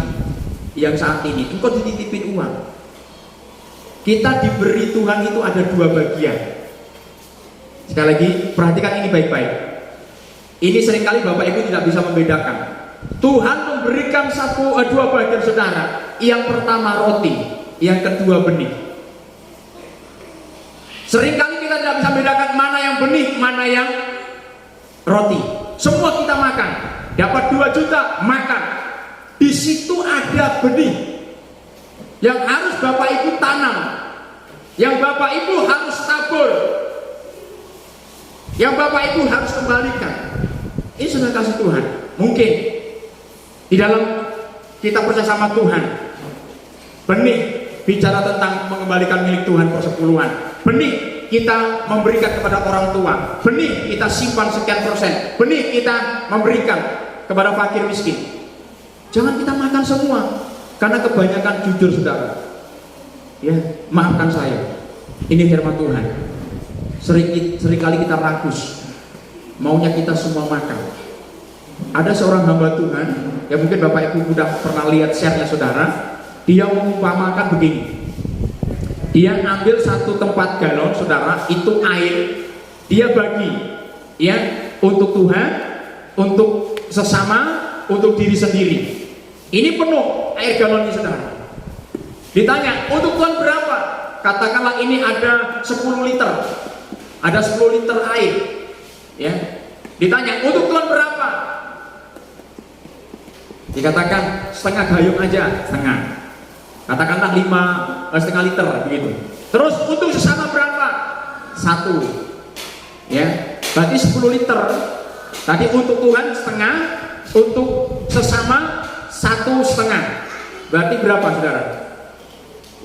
yang saat ini. Engkau dititipin uang. Kita diberi Tuhan itu ada 2 bagian. Sekali lagi, perhatikan ini baik-baik. Ini seringkali Bapak Ibu tidak bisa membedakan. Tuhan memberikan 2 bagian saudara. Yang pertama roti, yang kedua benih. Seringkali kita tidak bisa membedakan mana yang benih, mana yang roti. Semua kita makan. Dapat 2 juta, makan. Di situ ada benih yang harus Bapak Ibu tanam, yang Bapak Ibu harus tabur, yang Bapak Ibu harus kembalikan. Ini sudah kasih Tuhan. Mungkin di dalam kita percaya sama Tuhan, benih bicara tentang mengembalikan milik Tuhan persepuluhan. Benih kita memberikan kepada orang tua. Benih kita simpan sekian persen. Benih kita memberikan kepada fakir miskin. Jangan kita makan semua, karena kebanyakan jujur saudara. Ya, maafkan saya. Ini firman Tuhan. Seringkali kita rakus, maunya kita semua makan. Ada seorang hamba Tuhan, ya mungkin Bapak Ibu sudah pernah lihat share-nya saudara. Dia mengumpamakan begini. Dia ambil 1 tempat galon saudara, itu air. Dia bagi, ya, untuk Tuhan, untuk sesama, untuk diri sendiri. Ini penuh air galonnya saudara. Ditanya, untuk Tuhan berapa? Katakanlah ini ada 10 liter. Ada 10 liter air. Ya. Ditanya, untuk Tuhan berapa? Dikatakan setengah gayung aja, setengah. Katakanlah 5,5 liter begitu. Terus untuk sesama berapa? 1. Ya. Berarti 10 liter. Tadi untuk Tuhan setengah, untuk sesama 1,5. Berarti berapa saudara?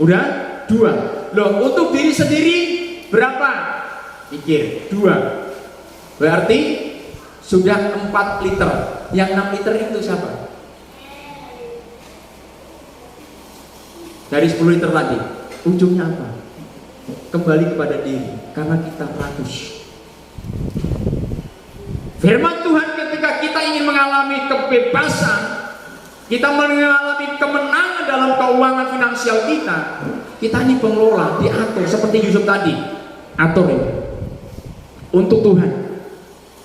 Udah 2. Loh, untuk diri sendiri berapa? Pikir, 2. Berarti sudah 4 liter. Yang 6 liter itu siapa? Dari 10 liter tadi. Ujungnya apa? Kembali kepada diri. Karena kita rakus. Firman Tuhan ketika kita ingin mengalami kebebasan, kita mengalami kemenangan dalam keuangan finansial kita ini pengelola, diatur seperti Yusuf tadi. Atur ini untuk Tuhan,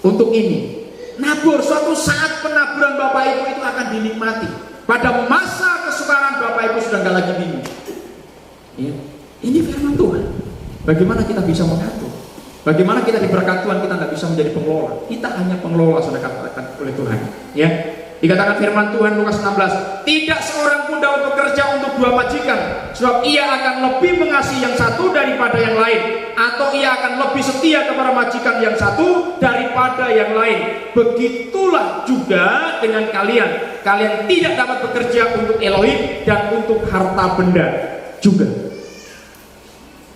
untuk ini. Nabur, suatu saat penaburan Bapak Ibu itu akan dinikmati. Pada masa kesukaran Bapak Ibu sudah nggak lagi bingung. Ya. Ini firman Tuhan. Bagaimana kita bisa mengatur? Bagaimana kita diberkati Tuhan, kita nggak bisa menjadi pengelola. Kita hanya pengelola, sudah dikatakan oleh Tuhan. Ya. Dikatakan firman Tuhan Lukas 16, tidak seorang pun dapat bekerja untuk 2 majikan, sebab ia akan lebih mengasihi yang satu daripada yang lain, atau ia akan lebih setia kepada majikan yang satu daripada yang lain. Begitulah juga dengan kalian. Kalian tidak dapat bekerja untuk Elohim dan untuk harta benda juga.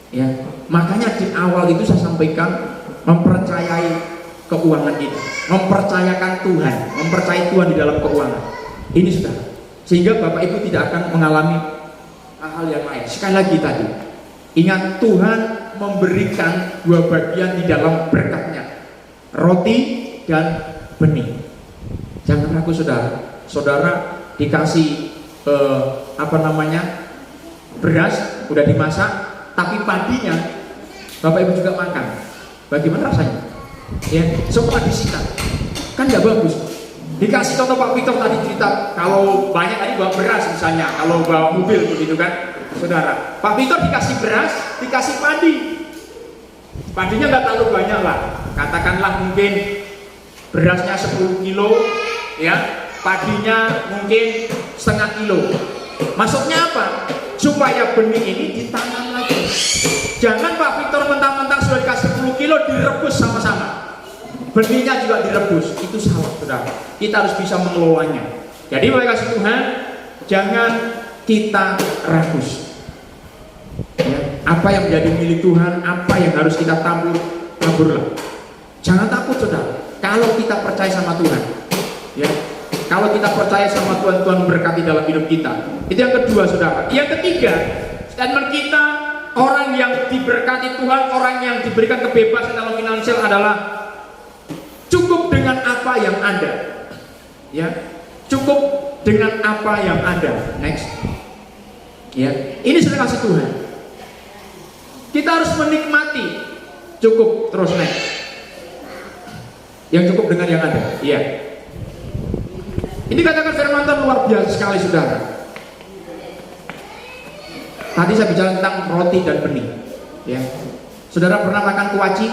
Ya, makanya di awal itu saya sampaikan mempercayai keuangan kita, mempercayakan Tuhan, mempercayai Tuhan di dalam keuangan. Ini sudah, sehingga Bapak Ibu tidak akan mengalami hal-hal yang lain. Sekali lagi tadi, ingat Tuhan memberikan 2 bagian di dalam berkatnya, roti dan benih. Jangan ragu saudara. Saudara dikasih beras udah dimasak, tapi padinya Bapak Ibu juga makan. Bagaimana rasanya? Ya, semua disita, kan nggak bagus. Dikasih contoh Pak Victor tadi cerita, kalau banyak tadi bawa beras misalnya, kalau bawa mobil begitu kan, saudara. Pak Victor dikasih beras, dikasih padi. Padinya nggak terlalu banyak lah, katakanlah mungkin berasnya 10 kilo, ya, padinya mungkin setengah kilo. Maksudnya apa? Supaya benih ini ditanam lagi. Jangan Pak Victor mentang-mentang sudah dikasih 10 kilo direbus sama-sama. Benihnya juga direbus, itu salah, saudara. Kita harus bisa mengelolanya. Jadi oleh kasih Tuhan, jangan kita ragus. Ya, apa yang menjadi milik Tuhan, apa yang harus kita taburlah. Jangan takut, saudara. Kalau kita percaya sama Tuhan, ya, kalau kita percaya sama Tuhan, Tuhan berkati dalam hidup kita. Itu yang kedua, saudara. Yang ketiga, statement kita, orang yang diberkati Tuhan, orang yang diberikan kebebasan dalam finansial adalah cukup dengan apa yang ada. Ya, cukup dengan apa yang ada. Next. Ya, ini sudah kasih Tuhan. Kita harus menikmati. Cukup, terus next. Yang cukup dengan yang ada. Iya. Ini katakan firman Tuhan luar biasa sekali, saudara. Tadi saya bicara tentang roti dan benih. Ya. Saudara pernah makan kuaci?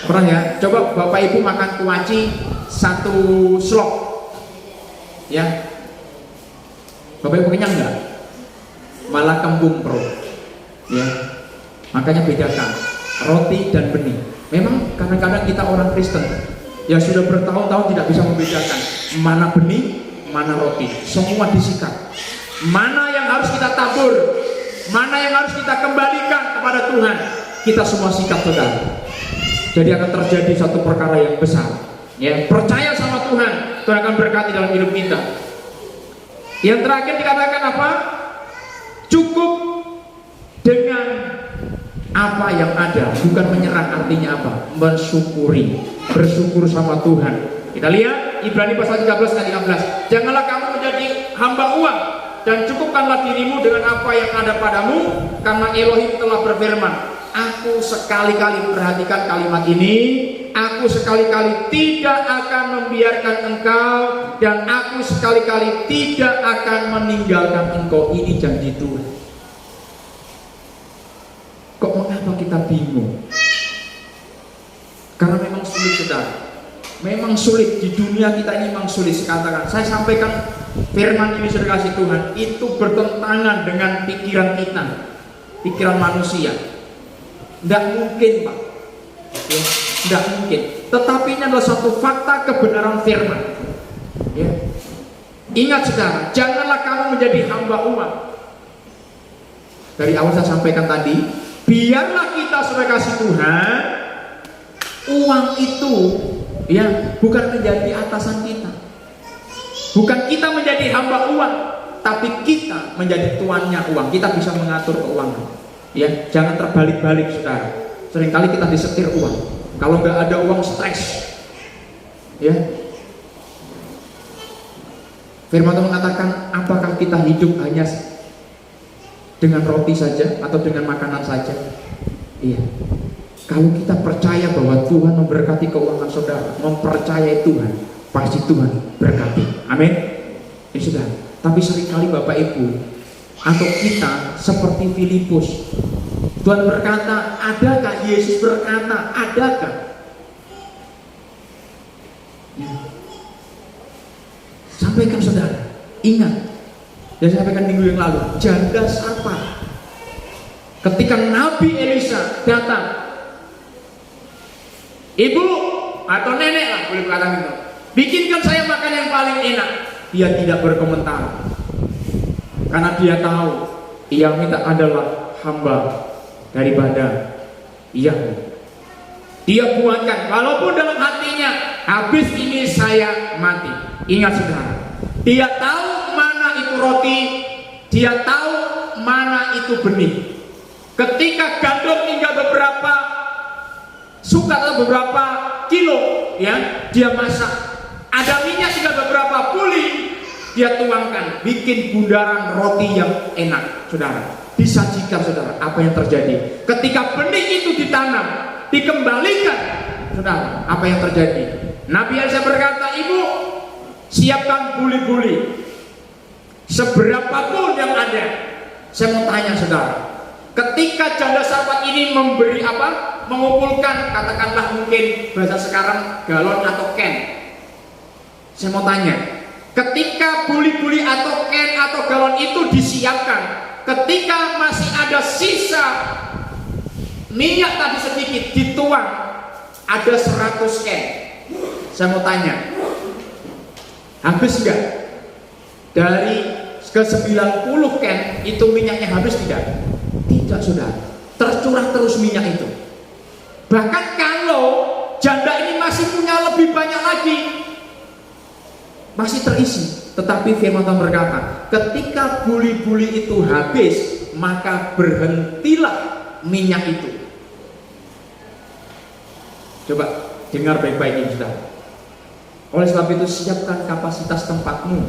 Pernah ya? Coba Bapak Ibu makan kuaci satu slok. Ya. Bapak Ibu kenyang nggak? Malah kembung perut. Ya. Makanya bedakan roti dan benih. Memang kadang-kadang kita orang Kristen yang sudah bertahun-tahun tidak bisa membedakan mana benih, mana roti. Semua disikat. Mana yang harus kita tabur, mana yang harus kita kembalikan kepada Tuhan, kita semua sikat, saudara. Jadi akan terjadi satu perkara yang besar. Ya, percaya sama Tuhan, Tuhan akan berkati dalam hidup kita. Yang terakhir dikatakan apa? Cukup dengan apa yang ada, bukan menyerah. Artinya apa? Mensyukuri, bersyukur sama Tuhan. Kita lihat Ibrani pasal 13 ayat 13. Janganlah kamu menjadi hamba uang, dan cukupkanlah dirimu dengan apa yang ada padamu, karena Elohim telah berfirman. Aku sekali-kali, perhatikan kalimat ini, aku sekali-kali tidak akan membiarkan engkau, dan aku sekali-kali tidak akan meninggalkan engkau. Ini janji Tuhan. Kok mengapa kita bingung? Karena memang sulit, saudara. Memang sulit, di dunia kita ini memang sulit. Katakan, saya sampaikan firman ini sudah kasih Tuhan, itu bertentangan dengan pikiran kita, pikiran manusia. Tidak mungkin, Pak. Ya, tidak mungkin. Tetapi ini adalah satu fakta kebenaran firman. Ya. Ingat, saudara, janganlah kamu menjadi hamba uang. Dari awal saya sampaikan tadi, biarlah kita sudah kasih Tuhan, uang itu ya bukan menjadi atasan kita, bukan kita menjadi hamba uang, tapi kita menjadi tuannya uang. Kita bisa mengatur keuangan. Ya, jangan terbalik-balik, saudara. Seringkali kita disetir uang. Kalau nggak ada uang, stres. Ya. Firman Tuhan mengatakan, apakah kita hidup hanya dengan roti saja atau dengan makanan saja? Iya. Kalau kita percaya bahwa Tuhan memberkati keuangan saudara, mempercayai Tuhan, pasti Tuhan berkati. Amin. Ya sudah. Tapi seringkali Bapak Ibu atau kita seperti Filipus, Tuhan berkata, adakah? Yesus berkata, adakah? Ya. Sampaikan, saudara. Ingat, dan saya sampaikan minggu yang lalu, janda Sarfat, ketika Nabi Elisa datang, ibu atau nenek lah boleh berkata gitu, bikinkan saya makan yang paling enak. Dia tidak berkomentar, karena dia tahu yang minta adalah hamba daripada Yahweh. Dia buatkan, walaupun dalam hatinya habis ini saya mati. Ingat, saudara, dia tahu mana itu roti, dia tahu mana itu benih. Ketika gandum tinggal beberapa sukat atau beberapa kilo, ya, dia masak. Ada minyak tinggal beberapa puli, dia tuangkan, bikin bundaran roti yang enak, saudara. Disajikan, saudara. Apa yang terjadi? Ketika benih itu ditanam, dikembalikan, saudara, apa yang terjadi? Nabi Elisa berkata, ibu, siapkan buli-buli, seberapapun yang ada. Saya mau tanya, saudara, ketika janda Sarfat ini memberi apa? Mengumpulkan, katakanlah mungkin bahasa sekarang galon atau can. Saya mau tanya, ketika buli-buli atau can atau galon itu disiapkan, ketika masih ada sisa minyak tadi sedikit dituang, ada 100 can. Saya mau tanya, habis enggak? Dari ke 90 can itu minyaknya habis tidak? Tidak, saudara. Tercurah terus minyak itu. Bahkan kalau janda ini masih punya lebih banyak lagi, masih terisi. Tetapi firman Tuhan berkata, ketika buli-buli itu habis, maka berhentilah minyak itu. Coba dengar baik-baik ini, saudara. Oleh sebab itu siapkan kapasitas tempatmu.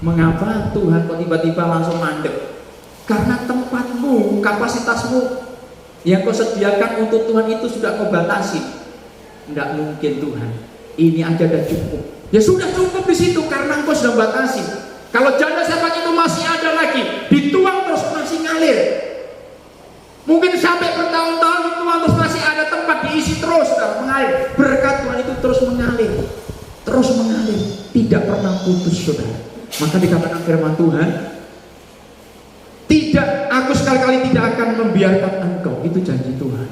Mengapa Tuhan kok tiba-tiba langsung mandek? Karena tempatmu, kapasitasmu yang kau sediakan untuk Tuhan itu sudah kau batasi. Tidak mungkin Tuhan, ini aja udah cukup. Ya sudah cukup di situ karena engkau sudah batasi. Kalau janda sahabat itu masih ada lagi, dituang terus masih ngalir. Mungkin sampai bertahun-tahun dituang terus masih ada tempat diisi terus mengalir. Berkat Tuhan itu terus mengalir, terus mengalir, tidak pernah putus, saudara. Maka dikatakan firman Tuhan, tidak, aku sekali-kali tidak akan membiarkan engkau. Itu janji Tuhan.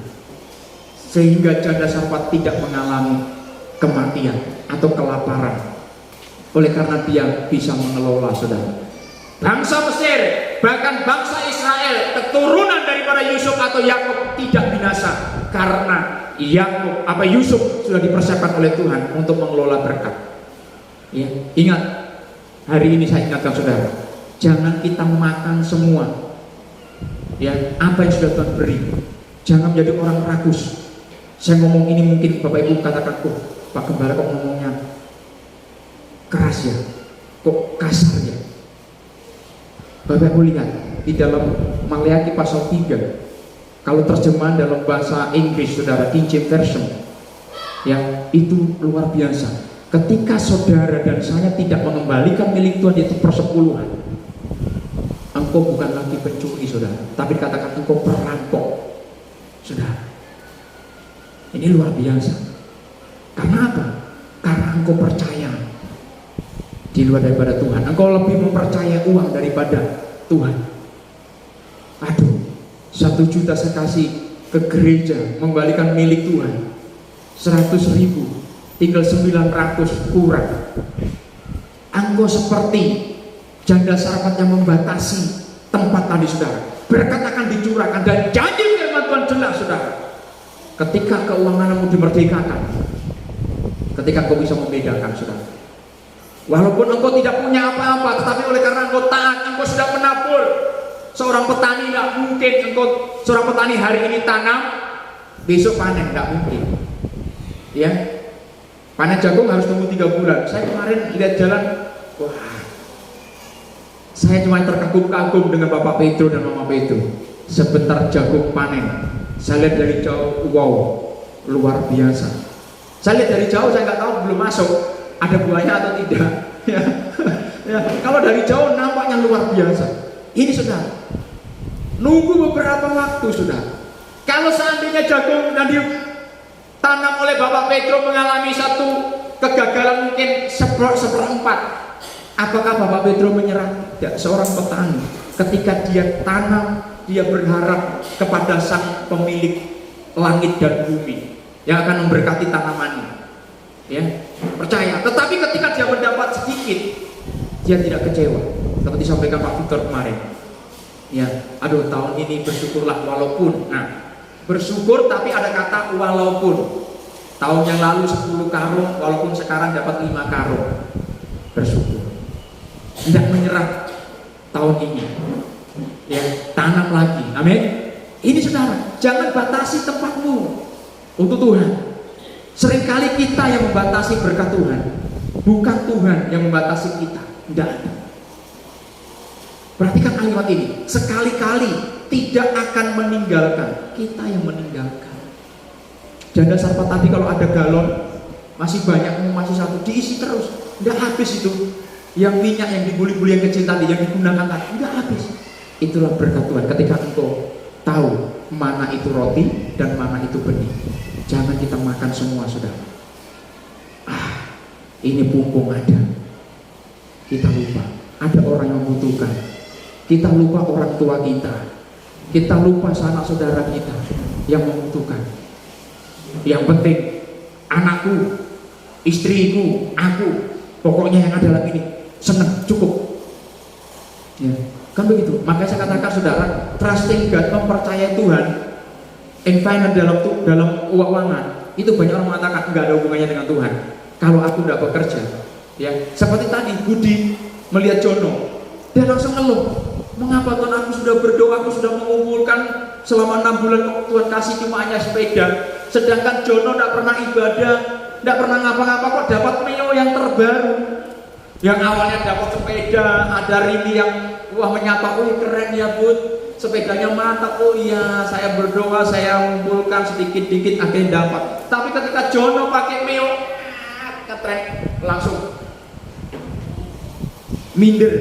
Sehingga janda Sarfat tidak mengalami kematian atau kelaparan. Oleh karena dia bisa mengelola, saudara. Bangsa Mesir, bahkan bangsa Israel, keturunan daripada Yusuf atau Yakub tidak binasa karena Yusuf sudah dipersiapkan oleh Tuhan untuk mengelola berkat. Ya, ingat, hari ini saya ingatkan saudara, jangan kita makan semua. Ya, apa yang sudah Tuhan beri. Jangan menjadi orang rakus. Saya ngomong ini mungkin Bapak Ibu katakan, oh, Pak Gembala kok ngomongnya keras ya, kok kasar ya. Bapak Ibu lihat di dalam Maleakhi pasal 3, kalau terjemahan dalam bahasa Inggris, saudara, King James Version, ya, itu luar biasa. Ketika saudara dan saya tidak mengembalikan milik Tuhan, yaitu persepuluhan, engkau bukan lagi pencuri, saudara, tapi katakan engkau perampok, saudara. Ini luar biasa. Karena apa? Karena engkau percaya di luar daripada Tuhan. Engkau lebih mempercayai uang daripada Tuhan. Aduh, 1 juta saya kasih ke gereja, mengembalikan milik Tuhan, 100.000, tinggal 900 kurang. Engkau seperti janda Sarfat yang membatasi tempat tadi, saudara. Berkat akan dicurahkan dan janji firman Tuhan jelas, saudara. Ketika keuanganmu dimerdekakan, ketika kau bisa membedakan, saudara. Walaupun engkau tidak punya apa-apa, tetapi oleh karena engkau taat, engkau sudah menabur. Seorang petani tidak mungkin seorang petani hari ini tanam, besok panen, tidak mungkin. Ya, panen jagung harus tunggu 3 bulan. Saya kemarin lihat jalan, wah, saya cuma terkagum-kagum dengan Bapak Pedro dan Mama Pedro. Sebentar jagung panen, saya lihat dari jauh, wow, luar biasa. Saya lihat dari jauh, saya nggak tahu, belum masuk ada buahnya atau tidak. Ya, ya, kalau dari jauh nampaknya luar biasa. Ini saudara, nunggu beberapa waktu, saudara. Kalau seandainya jagung yang ditanam oleh Bapak Pedro mengalami satu kegagalan mungkin seperempat, apakah Bapak Pedro menyerah? Tidak. Seorang petani ketika dia tanam, dia berharap kepada sang pemilik langit dan bumi yang akan memberkati tanamannya. Ya, percaya. Tetapi ketika dia mendapat sedikit, dia tidak kecewa. Seperti disampaikan Pak Victor kemarin. Ya, aduh, tahun ini bersyukurlah walaupun. Nah, bersyukur tapi ada kata walaupun. Tahun yang lalu 10 karung, walaupun sekarang dapat 5 karung. Bersyukur. Tidak menyerah tahun ini. Ya, tanam lagi. Amin. Ini saudara, jangan batasi tempatmu untuk Tuhan. Seringkali kita yang membatasi berkat Tuhan, bukan Tuhan yang membatasi kita. Tidak ada. Perhatikan kalimat ini, sekali-kali tidak akan meninggalkan, kita yang meninggalkan. Janda Sarfat tadi kalau ada galon masih banyak, masih satu, diisi terus, tidak habis itu. Yang minyak yang dibuli-buli yang kecil tadi, yang digunakan tadi, tidak habis. Itulah berkat Tuhan ketika engkau tahu mana itu roti dan mana itu benih. Jangan kita makan semua, saudara. ini pupung ada, kita lupa ada orang yang membutuhkan, kita lupa orang tua kita lupa sanak saudara kita yang membutuhkan. Yang penting anakku, istriku, aku, pokoknya yang ada lagi ini senang, cukup. Ya, kan begitu. Makanya saya katakan saudara, trusting God, mempercayai Tuhan, infinite dalam keuangan, itu banyak orang mengatakan nggak ada hubungannya dengan Tuhan. Kalau aku tidak bekerja, ya seperti tadi Budi melihat Jono, dia langsung ngeluh, mengapa Tuhan aku sudah berdoa, aku sudah mengumpulkan selama 6 bulan, Tuhan kasih cuma hanya sepeda, sedangkan Jono tidak pernah ibadah, tidak pernah ngapa-ngapa, kok dapat Mio yang terbaru. Yang awalnya dapat sepeda, ada Rini yang wah menyapa, oh keren ya Bud, sepedanya mantap, oh iya saya berdoa, saya mengumpulkan sedikit-sedikit akhirnya dapat. Tapi ketika Jono pakai Mio, ketren, langsung minder.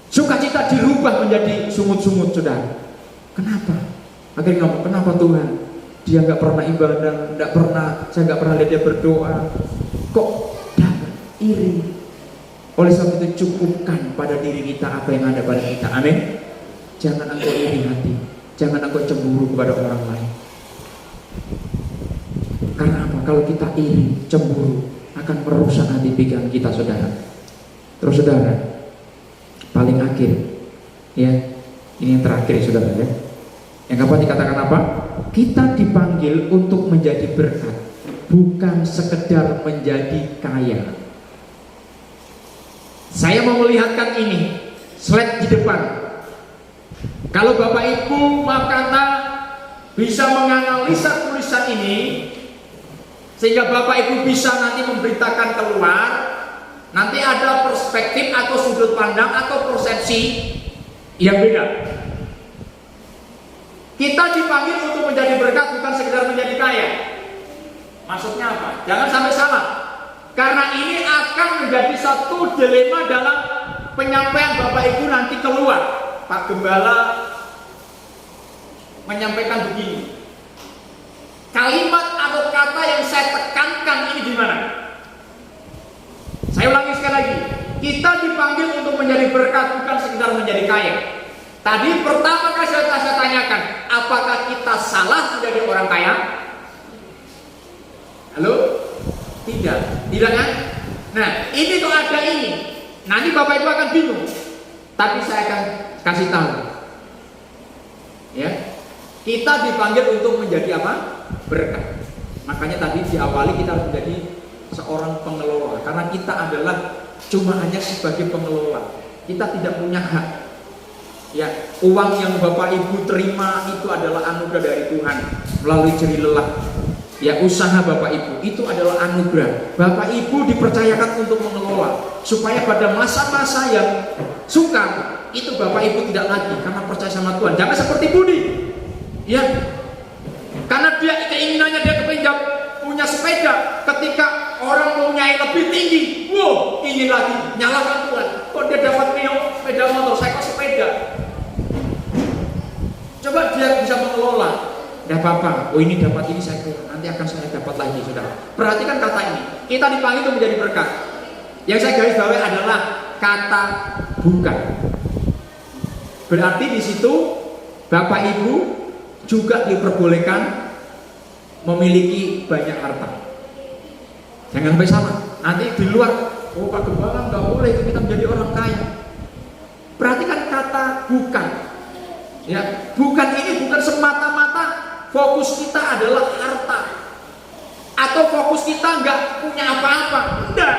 Sukacita dirubah menjadi sungut-sungut, saudara. Kenapa? Akhirnya ngomong, kenapa Tuhan? Dia nggak pernah ibadah, saya nggak pernah lihat dia berdoa. Kok dapat? Iri. Oleh sebab itu cukupkan pada diri kita apa yang ada pada kita. Amin. Jangan engkau iri hati, jangan engkau cemburu kepada orang lain. Karena apa? Kalau kita iri, cemburu, akan merusak hati pikiran kita, saudara. Terus saudara, paling akhir, ya, ini yang terakhir, saudara, ya. Yang kapan dikatakan apa? Kita dipanggil untuk menjadi berkat, bukan sekedar menjadi kaya. Saya mau melihatkan ini, slide di depan. Kalau Bapak Ibu maaf kata bisa menganalisa tulisan ini, sehingga Bapak Ibu bisa nanti memberitakan keluar, nanti ada perspektif atau sudut pandang atau persepsi yang beda. Kita dipanggil untuk menjadi berkat, bukan sekedar menjadi kaya. Maksudnya apa? Jangan sampai salah. Karena ini akan menjadi satu dilema dalam penyampaian Bapak Ibu nanti keluar. Pak Gembala menyampaikan begini. Kalimat atau kata yang saya tekankan ini di mana? Saya ulangi sekali lagi. Kita dipanggil untuk menjadi berkat, bukan sekedar menjadi kaya. Tadi pertama kali saya tanyakan, apakah kita salah menjadi orang kaya? Halo? Tidak kan? Nah, ini tuh ada ini. Nanti Bapak Ibu akan bingung. Tapi saya akan kasih tahu. Ya. Kita dipanggil untuk menjadi apa? Berkat. Makanya tadi diawali kita harus menjadi seorang pengelola, karena kita adalah cuma hanya sebagai pengelola. Kita tidak punya hak. Ya, uang yang Bapak Ibu terima itu adalah anugerah dari Tuhan melalui jerih lelah. Ya, usaha Bapak Ibu itu adalah anugerah. Bapak Ibu dipercayakan untuk mengelola supaya pada masa-masa yang sukar itu Bapak Ibu tidak lagi karena percaya sama Tuhan. Jangan seperti Budi. Ya. Karena dia keinginannya dia kepinjam punya sepeda, ketika orang mempunyai lebih tinggi, wow, ingin lagi, nyalakan Tuhan. Kok dia dapat sepeda motor, saya kok sepeda. Coba dia bisa mengelola. Tidak apa-apa, oh ini dapat ini saya kurang, nanti akan saya dapat lagi, saudara. Perhatikan kata ini, kita dipanggil untuk menjadi berkat. Yang saya garis bawahi adalah kata bukan. Berarti di situ Bapak Ibu juga diperbolehkan memiliki banyak harta. Jangan sampai salah. Nanti di luar, oh Pak Gembala nggak boleh kita menjadi orang kaya. Perhatikan kata bukan. Ya, bukan ini bukan semata-mata fokus kita adalah harta, atau fokus kita nggak punya apa-apa. Tidak.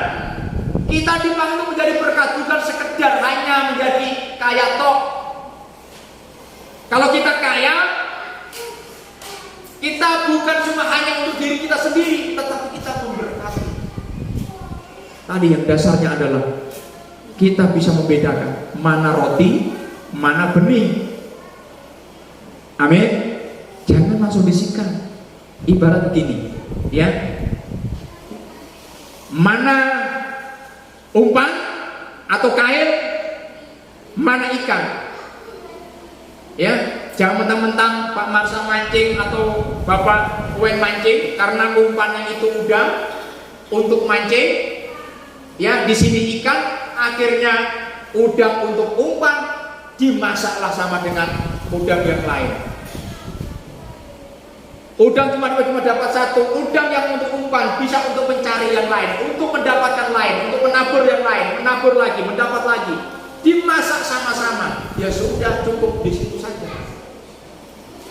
Kita dipanggil menjadi berkat, bukan sekedar hanya menjadi kaya tok. Kalau kita kaya, kita bukan cuma hanya untuk diri kita sendiri, tetapi kita memberkati. Tadi yang dasarnya adalah kita bisa membedakan mana roti, mana benih. Amin. Jangan langsung disikat. Ibarat begini, ya. Mana umpan atau kail, mana ikan. Ya, jangan mentang-mentang Pak Marsa mancing atau Bapak Wen mancing karena umpannya itu mudah untuk mancing, Ya, di sini ikan, akhirnya udang untuk umpan dimasaklah sama dengan udang yang lain. Udang cuma dapat satu, udang yang untuk umpan bisa untuk mencari yang lain, untuk mendapatkan lain, untuk menabur yang lain, menabur lagi, mendapat lagi, dimasak sama-sama. Ya sudah, cukup di situ saja.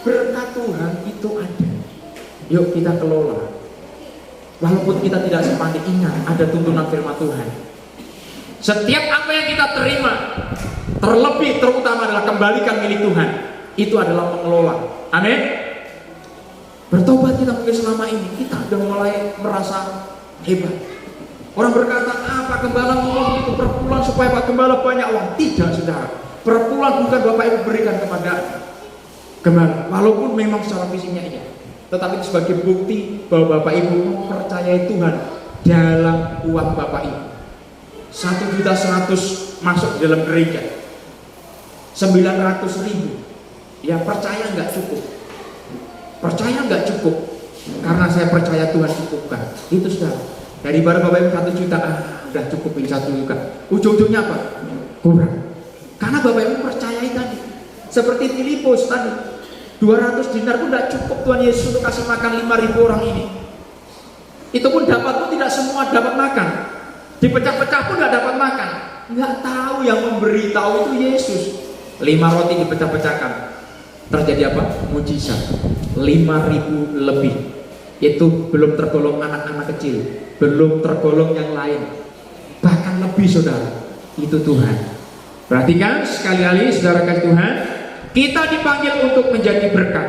Berkat Tuhan itu ada. Yuk kita kelola. Walaupun kita tidak sepandai, ingat ada tuntunan firman Tuhan. Setiap apa yang kita terima, terlebih terutama adalah kembalikan milik Tuhan. Itu adalah mengelola. Amin. Bertobat kita mungkin selama ini kita sudah mulai merasa hebat. Orang berkata, apa gembala ngomong itu per bulan supaya Pak Gembala banyak uang. Tidak, saudara. Per bulan bukan Bapak Ibu berikan kepada gembala, walaupun memang secara fisiknya iya, tetapi itu sebagai bukti bahwa Bapak Ibu mempercayai Tuhan dalam uang Bapak Ibu. 1.100.000 masuk di dalam gereja, 900.000. Ya percaya nggak cukup. Percaya nggak cukup, karena saya percaya Tuhan cukupkan. Itu sudah daripada Bapak Ibu 1 juta, udah cukupin 1 juta. Ujung-ujungnya apa? Kurang. Karena Bapak Ibu percayai tadi. Seperti Filipus tadi, 200 dinar pun tidak cukup Tuhan Yesus untuk kasih makan 5.000 orang ini. Itu pun dapat pun tidak semua dapat makan. Dipecah-pecah pun tidak dapat makan. Nggak tahu yang memberitahu itu Yesus. 5 roti dipecah-pecahkan. Terjadi apa? Mujizat. 5.000 lebih. Itu belum tergolong anak-anak kecil, belum tergolong yang lain, bahkan lebih, saudara. Itu Tuhan. Perhatikan sekali-kali, saudara kasih Tuhan, kita dipanggil untuk menjadi berkat.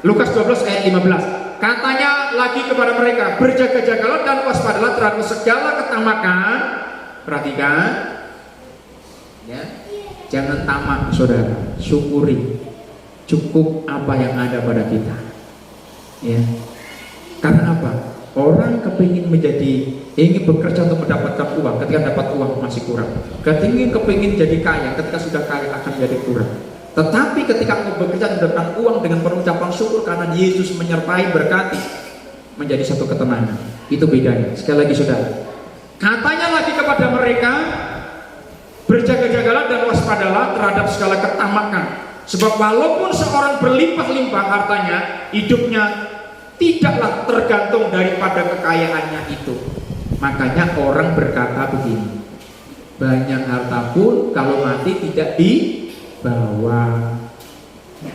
Lukas 12 ayat 15. Katanya lagi kepada mereka, berjaga-jagalah dan waspadalah terhadap segala ketamakan. Perhatikan, ya, jangan tamak, saudara. Syukuri, cukup apa yang ada pada kita. Ya, karena apa? Orang kepingin ingin bekerja untuk mendapatkan uang, ketika dapat uang masih kurang. Kepingin jadi kaya, ketika sudah kaya akan menjadi kurang. Tetapi ketika engkau bekerja mendapatkan uang dengan pengucapan syukur karena Yesus menyertai, berkati, menjadi satu ketenangan. Itu bedanya. Sekali lagi, saudara. Katanya lagi kepada mereka, berjaga-jagalah dan waspadalah terhadap segala ketamakan. Sebab walaupun seorang berlimpah-limpah hartanya, hidupnya tidaklah tergantung daripada kekayaannya itu. Makanya orang berkata begini, banyak harta pun kalau mati tidak dibawa.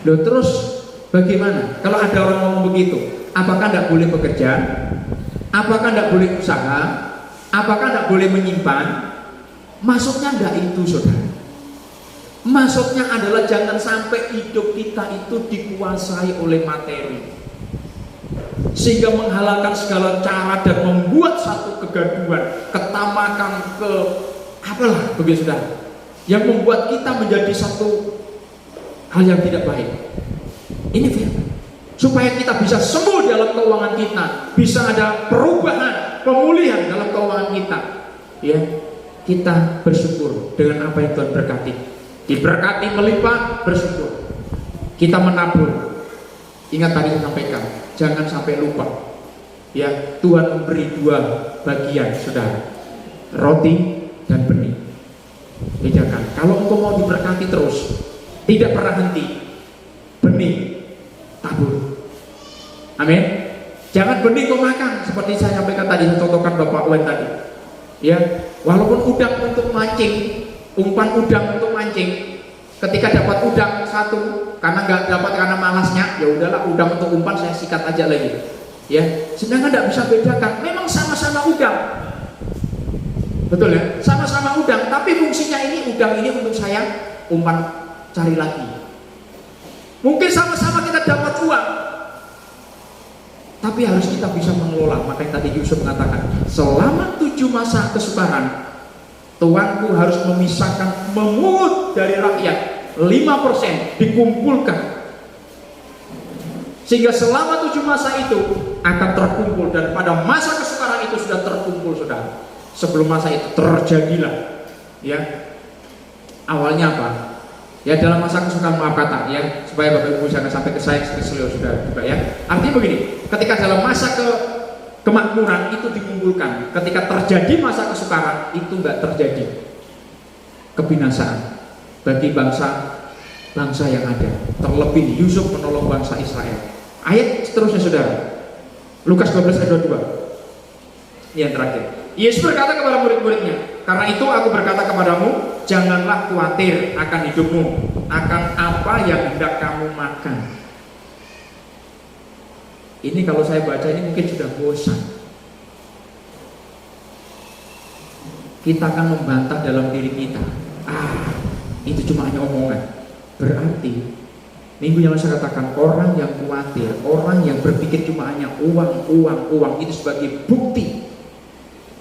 Loh, terus bagaimana kalau ada orang ngomong begitu? Apakah tidak boleh bekerja? Apakah tidak boleh usaha? Apakah tidak boleh menyimpan? Maksudnya tidak itu, saudara. Maksudnya adalah jangan sampai hidup kita itu dikuasai oleh materi, sehingga menghalalkan segala cara dan membuat satu kegaduhan, ketamakan, apalah begitu, saudara, yang membuat kita menjadi satu hal yang tidak baik. Ini firman, supaya kita bisa sembuh dalam keuangan kita, bisa ada perubahan, pemulihan dalam keuangan kita. Ya, kita bersyukur dengan apa yang Tuhan berkati. Diberkati melimpah, bersyukur. Kita menabur. Ingat tadi saya sampaikan, jangan sampai lupa. Ya, Tuhan memberi 2 bagian, saudara, roti dan benih. Bedakan. Kalau engkau mau diberkati terus, tidak pernah henti, benih, tabur. Amin. Jangan benih kau makan, seperti saya sampaikan tadi, saya contohkan Bapak Wen tadi. Ya, walaupun udang untuk mancing, umpan udang untuk mancing, ketika dapat udang satu, karena nggak dapat karena malasnya, ya udahlah, udang untuk umpan saya sikat aja lagi. Ya, sedangkan nggak bisa bedakan. Memang sama-sama udang, betul ya, sama-sama udang, tapi fungsinya ini udang ini untuk saya umpan cari lagi. Mungkin sama-sama kita dapat uang, tapi harus kita bisa mengelola. Makanya tadi Yusuf mengatakan, selama 7 masa kesukaran, Tuanku harus memisahkan, memungut dari rakyat 5% dikumpulkan, sehingga selama 7 masa itu akan terkumpul, dan pada masa kesukaran itu sudah terkumpul, saudara. Sebelum masa itu terjadilah, ya, awalnya apa? Ya, dalam masa kesukaran, maaf kata, ya, supaya Bapak Ibu jangan sampai ke saya, sudah juga, ya. Artinya begini, ketika dalam masa kemakmuran itu dikumpulkan. Ketika terjadi masa kesukaran, itu nggak terjadi kebinasaan bagi bangsa yang ada. Terlebih Yusuf menolong bangsa Israel. Ayat seterusnya saudara, Lukas 12 ayat 22. Yang terakhir, Yesus berkata kepada murid-muridnya, karena itu aku berkata kepadamu, janganlah khawatir akan hidupmu, akan apa yang hendak kamu makan. Ini kalau saya baca ini mungkin sudah bosan. Kita akan membantah dalam diri kita, itu cuma hanya omongan. Berarti minggu yang lalu saya katakan, orang yang khawatir, orang yang berpikir cuma hanya uang, itu sebagai bukti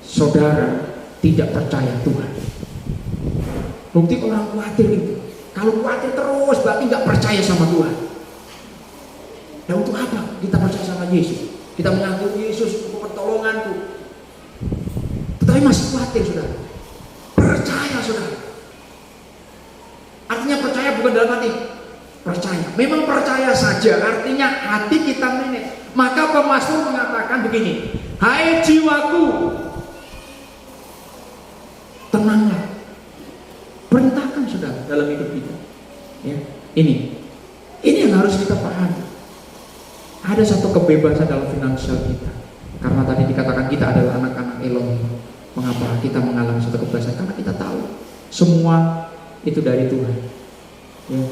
saudara tidak percaya Tuhan. Bukti orang khawatir itu, kalau khawatir terus berarti nggak percaya sama Tuhan. Nah, untuk apa kita percaya sama Yesus? Kita mengaku Yesus pertolonganku, tetapi masih khawatir saudara. Percaya saudara. Artinya percaya bukan dalam hati, percaya. Memang percaya saja, artinya hati kita manage. Maka pemazmur mengatakan begini, hai jiwaku, tenanglah. Perintahkan saudara dalam hidup kita. Ya, ini yang harus kita pahami. Ada satu kebebasan dalam finansial kita. Karena tadi dikatakan kita adalah anak-anak Elohim. Mengapa kita mengalami satu kebebasan? Karena kita tahu semua itu dari Tuhan. Ya,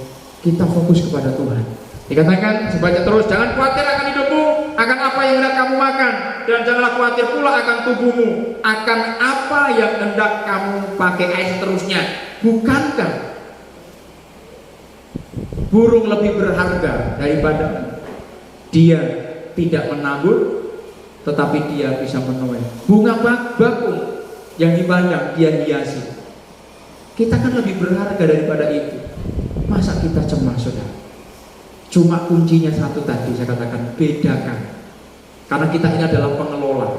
kita fokus kepada Tuhan. Dikatakan sebaca terus, jangan khawatir akan hidupmu, akan apa yang hendak kamu makan, dan janganlah khawatir pula akan tubuhmu, akan apa yang hendak kamu pakai. Ayat seterusnya, bukankah burung lebih berharga daripada dia tidak menabur, tetapi dia bisa menuai. Bunga bakung yang dipandang dia hiasi. Kita kan lebih berharga daripada itu. Masa kita cemas saudara? Cuma kuncinya satu tadi saya katakan, bedakan. Karena kita ini adalah pengelola.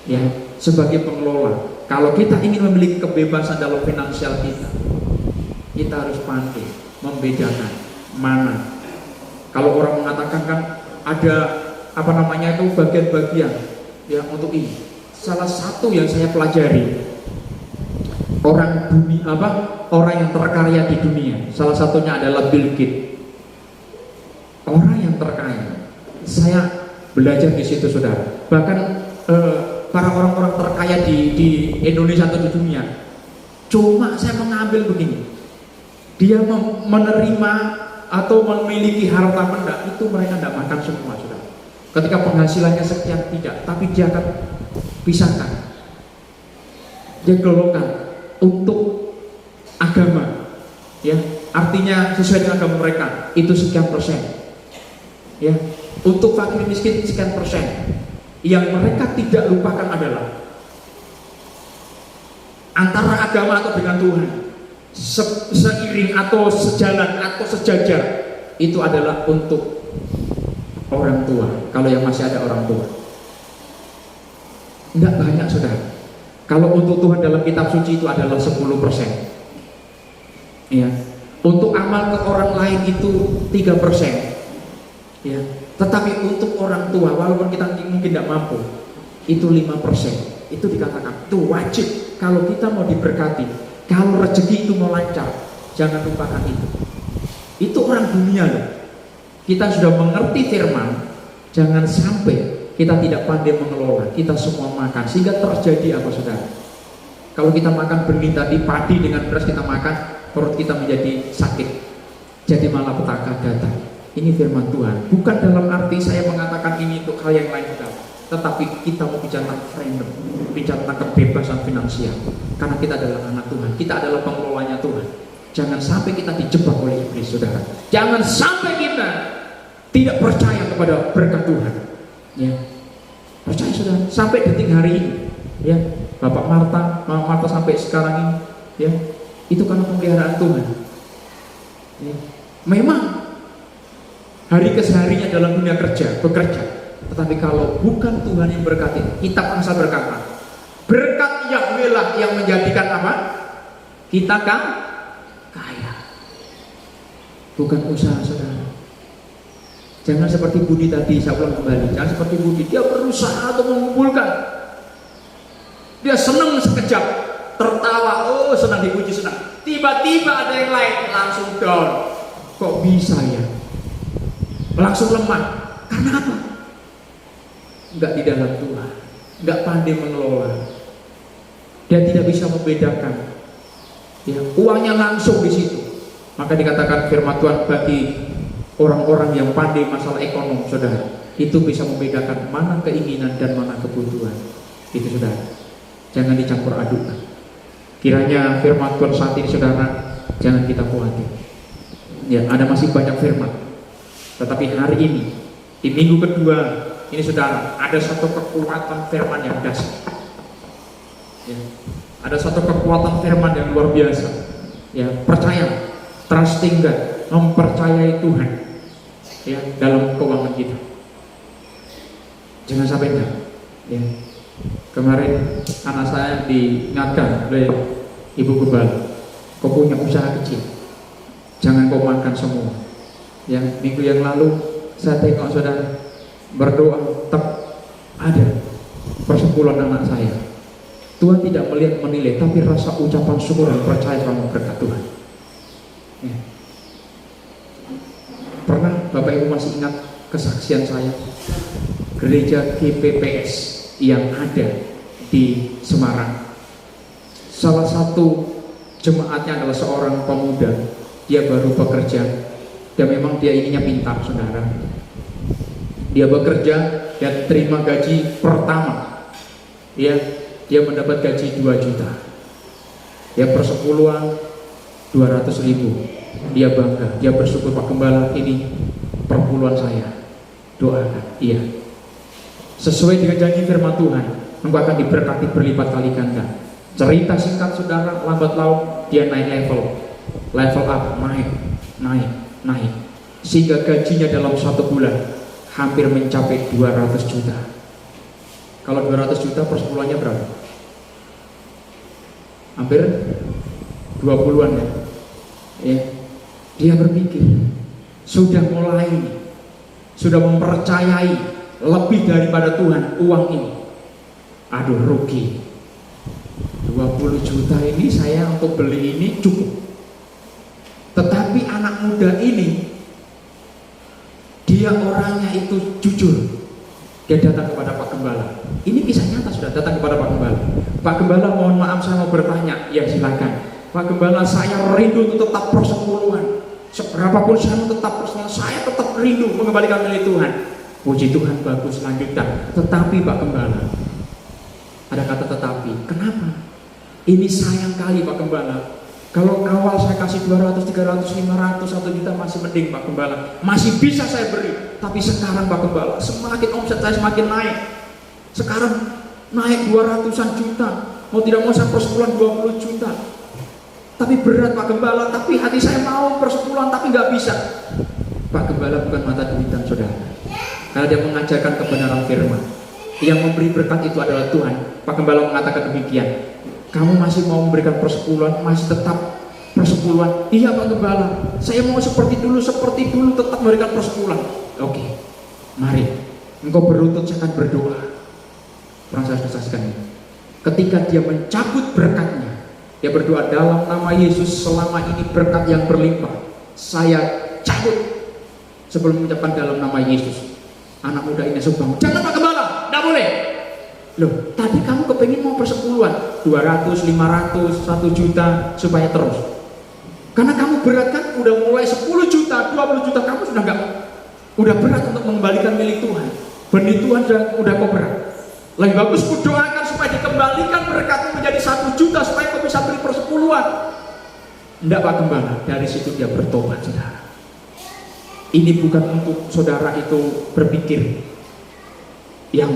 Ya, sebagai pengelola, kalau kita ingin memiliki kebebasan dalam finansial kita harus pandai membedakan mana. Kalau orang mengatakan kan ada itu bagian-bagian ya untuk ini. Salah satu yang saya pelajari, orang yang terkaya di dunia, salah satunya adalah Bill Gates. Orang yang terkaya, saya belajar di situ saudara. Bahkan para orang-orang terkaya di Indonesia atau di dunia, cuma saya mengambil begini, dia menerima atau memiliki harta benda itu mereka tidak makan semua saudara. Ketika penghasilannya sekian tidak, tapi dia akan pisahkan, dia golongkan untuk agama, ya, artinya sesuai dengan agama mereka itu sekian persen, ya, untuk fakir miskin sekian persen. Yang mereka tidak lupakan adalah antara agama atau dengan Tuhan, seiring atau sejalan atau sejajar, itu adalah untuk orang tua. Kalau yang masih ada orang tua, tidak banyak saudara. Kalau untuk Tuhan dalam kitab suci itu adalah 10%. Ya. Untuk amal ke orang lain itu 3%. Ya. Tetapi untuk orang tua, walaupun kita mungkin tidak mampu, itu 5%. Itu dikatakan itu wajib. Kalau kita mau diberkati, kalau rezeki itu mau lancar, jangan lupakan itu. Itu orang dunia loh. Kita sudah mengerti firman, jangan sampai kita tidak pandai mengelola. Kita semua makan, sehingga terjadi apa saudara? Kalau kita makan benih tadi, padi dengan beras kita makan, perut kita menjadi sakit, jadi malapetaka datang. Ini firman Tuhan. Bukan dalam arti saya mengatakan ini untuk hal yang lain saudara, tetapi kita mau bicara tentang freedom, bicara tentang kebebasan finansial. Karena kita adalah anak Tuhan, kita adalah pengelolanya Tuhan. Jangan sampai kita dijebak oleh iblis saudara. Jangan sampai kita tidak percaya kepada berkat Tuhan. Ya, percaya saudara. Sampai detik hari ini, ya, Mama Marta sampai sekarang ini, ya, itu karena pemeliharaan Tuhan. Ya. Memang hari keseharinya dalam dunia bekerja. Tetapi kalau bukan Tuhan yang berkati, kitab Amsal berkata, berkat Yahweh lah yang menjadikan apa? Kita kaya. Bukan usaha saudara. Jangan seperti Budi tadi, saya ulang kembali. Jangan seperti Budi, dia berusaha untuk mengumpulkan. Dia senang sekejap, tertawa, oh senang dipuji, senang. Tiba-tiba ada yang lain, langsung down. Kok bisa ya? Langsung lemah. Karena apa? Enggak di dalam Tuhan, enggak pandai mengelola. Dia tidak bisa membedakan. Ya, uangnya langsung di situ. Maka dikatakan firman Tuhan bagi orang-orang yang pandai masalah ekonomi, saudara, itu bisa membedakan mana keinginan dan mana kebutuhan. Itu saudara, jangan dicampur adukkan. Kiranya firman Tuhan saat ini saudara, jangan kita khawatir. Ya, ada masih banyak firman. Tetapi hari ini, di minggu kedua ini saudara, ada satu kekuatan firman yang dahsyat. Ya, ada satu kekuatan firman yang luar biasa. Ya, percaya, trusting God, mempercayai Tuhan. Ya, dalam keuangan kita. Jangan sampai enggak. Ya. Kemarin anak saya diingatkan oleh ibu gembala, kau punya usaha kecil, jangan kau makan semua. Ya, minggu yang lalu saya tengok saudara berdoa, tetap ada persepuluhan anak saya. Tuhan tidak melihat menilai, tapi rasa ucapan syukur dan percaya sama berkat Tuhan. Ya. Pernah Bapak Ibu masih ingat kesaksian saya gereja GPPS yang ada di Semarang? Salah satu jemaatnya adalah seorang pemuda, dia baru bekerja dan memang dia ininya pintar saudara. Dia bekerja dan terima gaji pertama, dia mendapat gaji 2 juta. Ya, persepuluhan 200.000. Dia bangga, dia bersyukur, Pak Gembala, ini perpuluhan saya, doakan. Iya, sesuai dengan janji firman Tuhan, engkau akan diberkati berlipat kali ganda. Cerita singkat saudara, lambat laun dia naik level up, naik, sehingga gajinya dalam 1 bulan hampir mencapai 200 juta. Kalau 200 juta persepuluhannya berapa? Hampir 20-an ya. Ya. Dia berpikir, sudah mulai, sudah mempercayai lebih daripada Tuhan uang ini. Aduh, rugi 20 juta ini saya untuk beli ini cukup. Tetapi anak muda ini, dia orangnya itu jujur. Dia datang kepada Pak Gembala. Ini kisah nyata, sudah datang kepada Pak Gembala. Pak Gembala, mohon maaf saya mau bertanya. Ya silakan. Pak Gembala, saya rindu untuk tetap persepuluhan. Seberapapun saya mau tetap persepuluhan, saya tetap rindu mengembalikan milik Tuhan. Puji Tuhan, bagus, lanjutkan. Tetapi Pak Gembala, ada kata tetapi. Kenapa? Ini sayang kali Pak Gembala. Kalau awal saya kasih 200, 300, 500, 1 juta masih mending Pak Gembala, masih bisa saya beri. Tapi sekarang Pak Gembala, semakin omset saya semakin naik. Sekarang naik 200-an juta, mau tidak mau saya persepuluhan 20 juta. Tapi berat Pak Gembala, tapi hati saya mau persepuluhan tapi nggak bisa. Pak Gembala bukan mata duitan saudara, karena dia mengajarkan kebenaran firman. Yang memberi berkat itu adalah Tuhan. Pak Gembala mengatakan demikian. Kamu masih mau memberikan persepuluhan, masih tetap persepuluhan? Iya Pak Gembala, saya mau seperti dulu tetap memberikan persepuluhan. Oke, mari engkau berlutut, saya akan berdoa. Pernah saya saksikan ini. Ketika dia mencabut berkatnya, dia berdoa, dalam nama Yesus, selama ini berkat yang berlimpah saya cabut. Sebelum mengucapkan dalam nama Yesus, anak muda ini langsung bangun. Jangan Pak Gembala, tidak boleh. Loh, tadi kamu kepengin mau persepuluhan 200, 500, 1 juta supaya terus. Karena kamu berat kan, udah mulai 10 juta, 20 juta, kamu sudah enggak, udah berat untuk mengembalikan milik Tuhan. Benih Tuhan udah kau berat. Lebih bagus ku doakan supaya dikembalikan berkatmu menjadi 1 juta supaya kau bisa beli persepuluhan. Enggak Pak Gembala, dari situ dia bertobat saudara. Ini bukan untuk saudara itu berpikir yang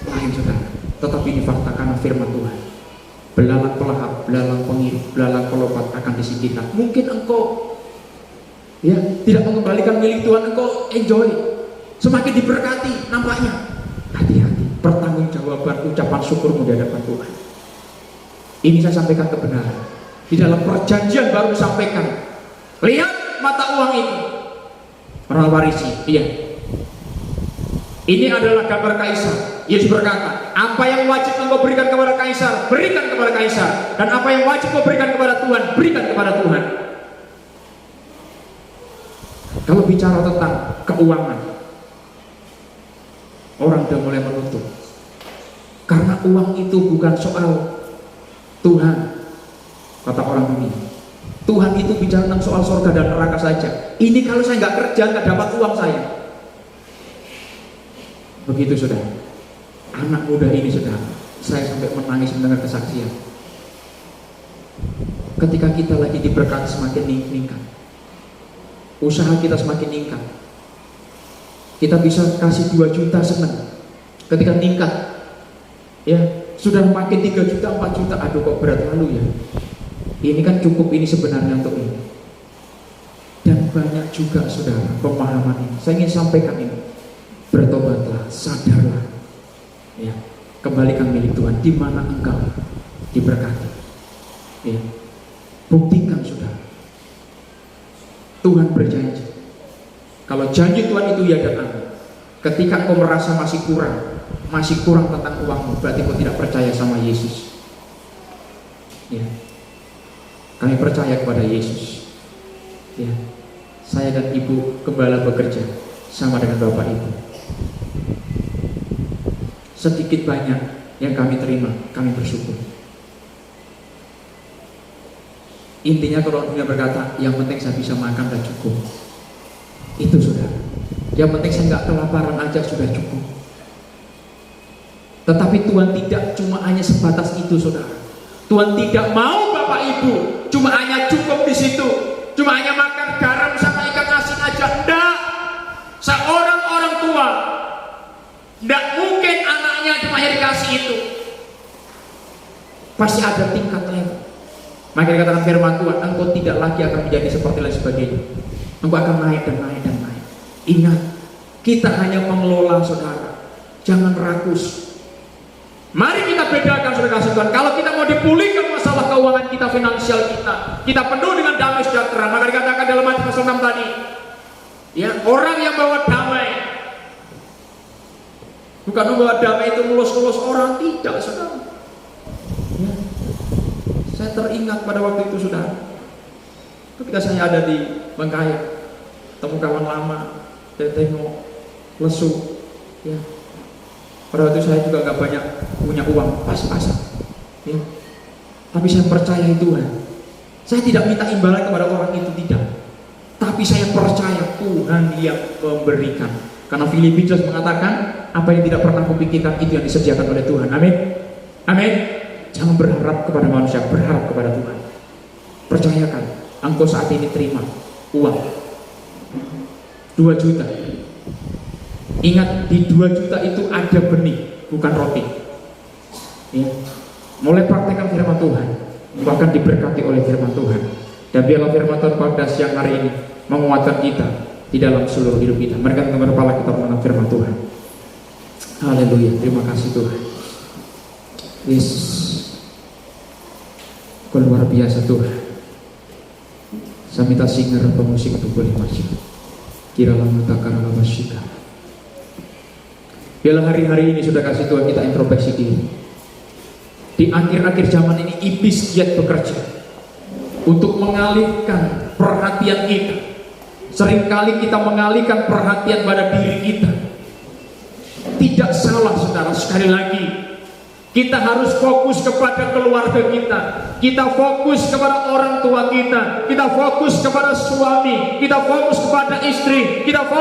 lain saudara, tetapi ini fakta karena firman Tuhan. Belalang pelahap, belalang pengirim, belalang pelopat akan disingkirkan. Mungkin engkau ya tidak mengembalikan milik Tuhan, engkau enjoy, semakin diberkati nampaknya. Hati-hati, pertanggungjawaban ucapan syukurmu di hadapan Tuhan. Ini saya sampaikan kebenaran. Di dalam perjanjian baru disampaikan. Lihat mata uang itu, orang Farisi, iya, Ini adalah gambar kaisar. Yesus berkata, apa yang wajib engkau berikan kepada kaisar, berikan kepada kaisar. Dan apa yang wajib engkau berikan kepada Tuhan, berikan kepada Tuhan. Kalau bicara tentang keuangan, orang sudah mulai menutup. Karena uang itu bukan soal Tuhan, kata orang dunia. Tuhan itu bicara tentang soal surga dan neraka saja. Ini kalau saya nggak kerja, nggak dapat uang saya. Begitu sudah. Anak muda ini sudah, saya sampai menangis mendengar kesaksian. Ketika kita lagi diberkati semakin meningkat, usaha kita semakin meningkat, kita bisa kasih 2 juta senang. Ketika meningkat, ya sudah makin 3 juta, 4 juta, aduh kok berat lalu ya. Ini kan cukup ini sebenarnya untuk ini. Dan banyak juga saudara pemahaman ini. Saya ingin sampaikan ini. Bertobatlah, sadarlah, ya, kembalikan milik Tuhan. Di mana engkau diberkati, ya, buktikan saudara. Tuhan berjanji. Kalau janji Tuhan itu ya dan amin. Ketika engkau merasa masih kurang tentang uangmu, berarti engkau tidak percaya sama Yesus. Ya, kami percaya kepada Yesus. Ya, saya dan Ibu Gembala bekerja sama dengan Bapak Ibu. Sedikit banyak yang kami terima, kami bersyukur. Intinya kalau dunia berkata, yang penting saya bisa makan dan cukup. Itu sudah. Yang penting saya nggak kelaparan aja sudah cukup. Tetapi Tuhan tidak cuma hanya sebatas itu, saudara. Tuhan tidak mau Bapak Ibu cuma hanya cukup di situ, cuma hanya makan garam sama ikan asin aja. Enggak. Seorang orang tua enggak mungkin anaknya cuma dikasih itu. Pasti ada tingkat level. Maka dikatakan firman Tuhan, engkau tidak lagi akan menjadi seperti lain sebagainya. Engkau akan naik dan naik dan naik. Ingat, kita hanya mengelola saudara. Jangan rakus. Mari kita bedakan saudara kasih Tuhan. Kalau kita mau dipulihkan masalah keuangan kita, finansial kita penuh dengan damai sejahtera. Maka dikatakan dalam Matius pasal 6 tadi, ya, orang yang bawa damai, bukan membawa damai itu mulus-mulus orang, tidak saudara. Ya. Saya teringat pada waktu itu saudara, ketika saya ada di Bengkayang, temu kawan lama, saya tengok lesu, ya. Pada waktu itu saya juga gak banyak punya uang, pas-pasan, ya. Tapi saya percaya Tuhan. Saya tidak minta imbalan kepada orang itu, tidak. Tapi saya percaya Tuhan yang memberikan. Karena Filipi jelas mengatakan, apa yang tidak pernah kupikirkan itu yang disediakan oleh Tuhan. Amin. Amin. Jangan berharap kepada manusia, berharap kepada Tuhan. Percayakan, engkau saat ini terima uang 2 juta. Ingat, di 2 juta itu ada benih, bukan roti. Ya. Mulai praktekkan firman Tuhan, bahkan diberkati oleh firman Tuhan. Dan biarlah firman Tuhan pada siang hari ini menguatkan kita di dalam seluruh hidup kita. Mereka dengan kepala kita mengenal firman Tuhan. Haleluya, terima kasih Tuhan. Yesus, kau luar biasa Tuhan. Saya minta singer pemusik untuk boleh masuk. Kiralah mengatakan Allah masyika. Biarlah hari-hari ini sudah kasih Tuhan kita introspeksi diri. Di akhir-akhir zaman ini iblis giat bekerja untuk mengalihkan perhatian kita. Seringkali kita mengalihkan perhatian pada diri kita. Tidak salah saudara, sekali lagi kita harus fokus kepada keluarga kita. Kita fokus kepada orang tua kita. Kita fokus kepada suami. Kita fokus kepada istri. Kita fokus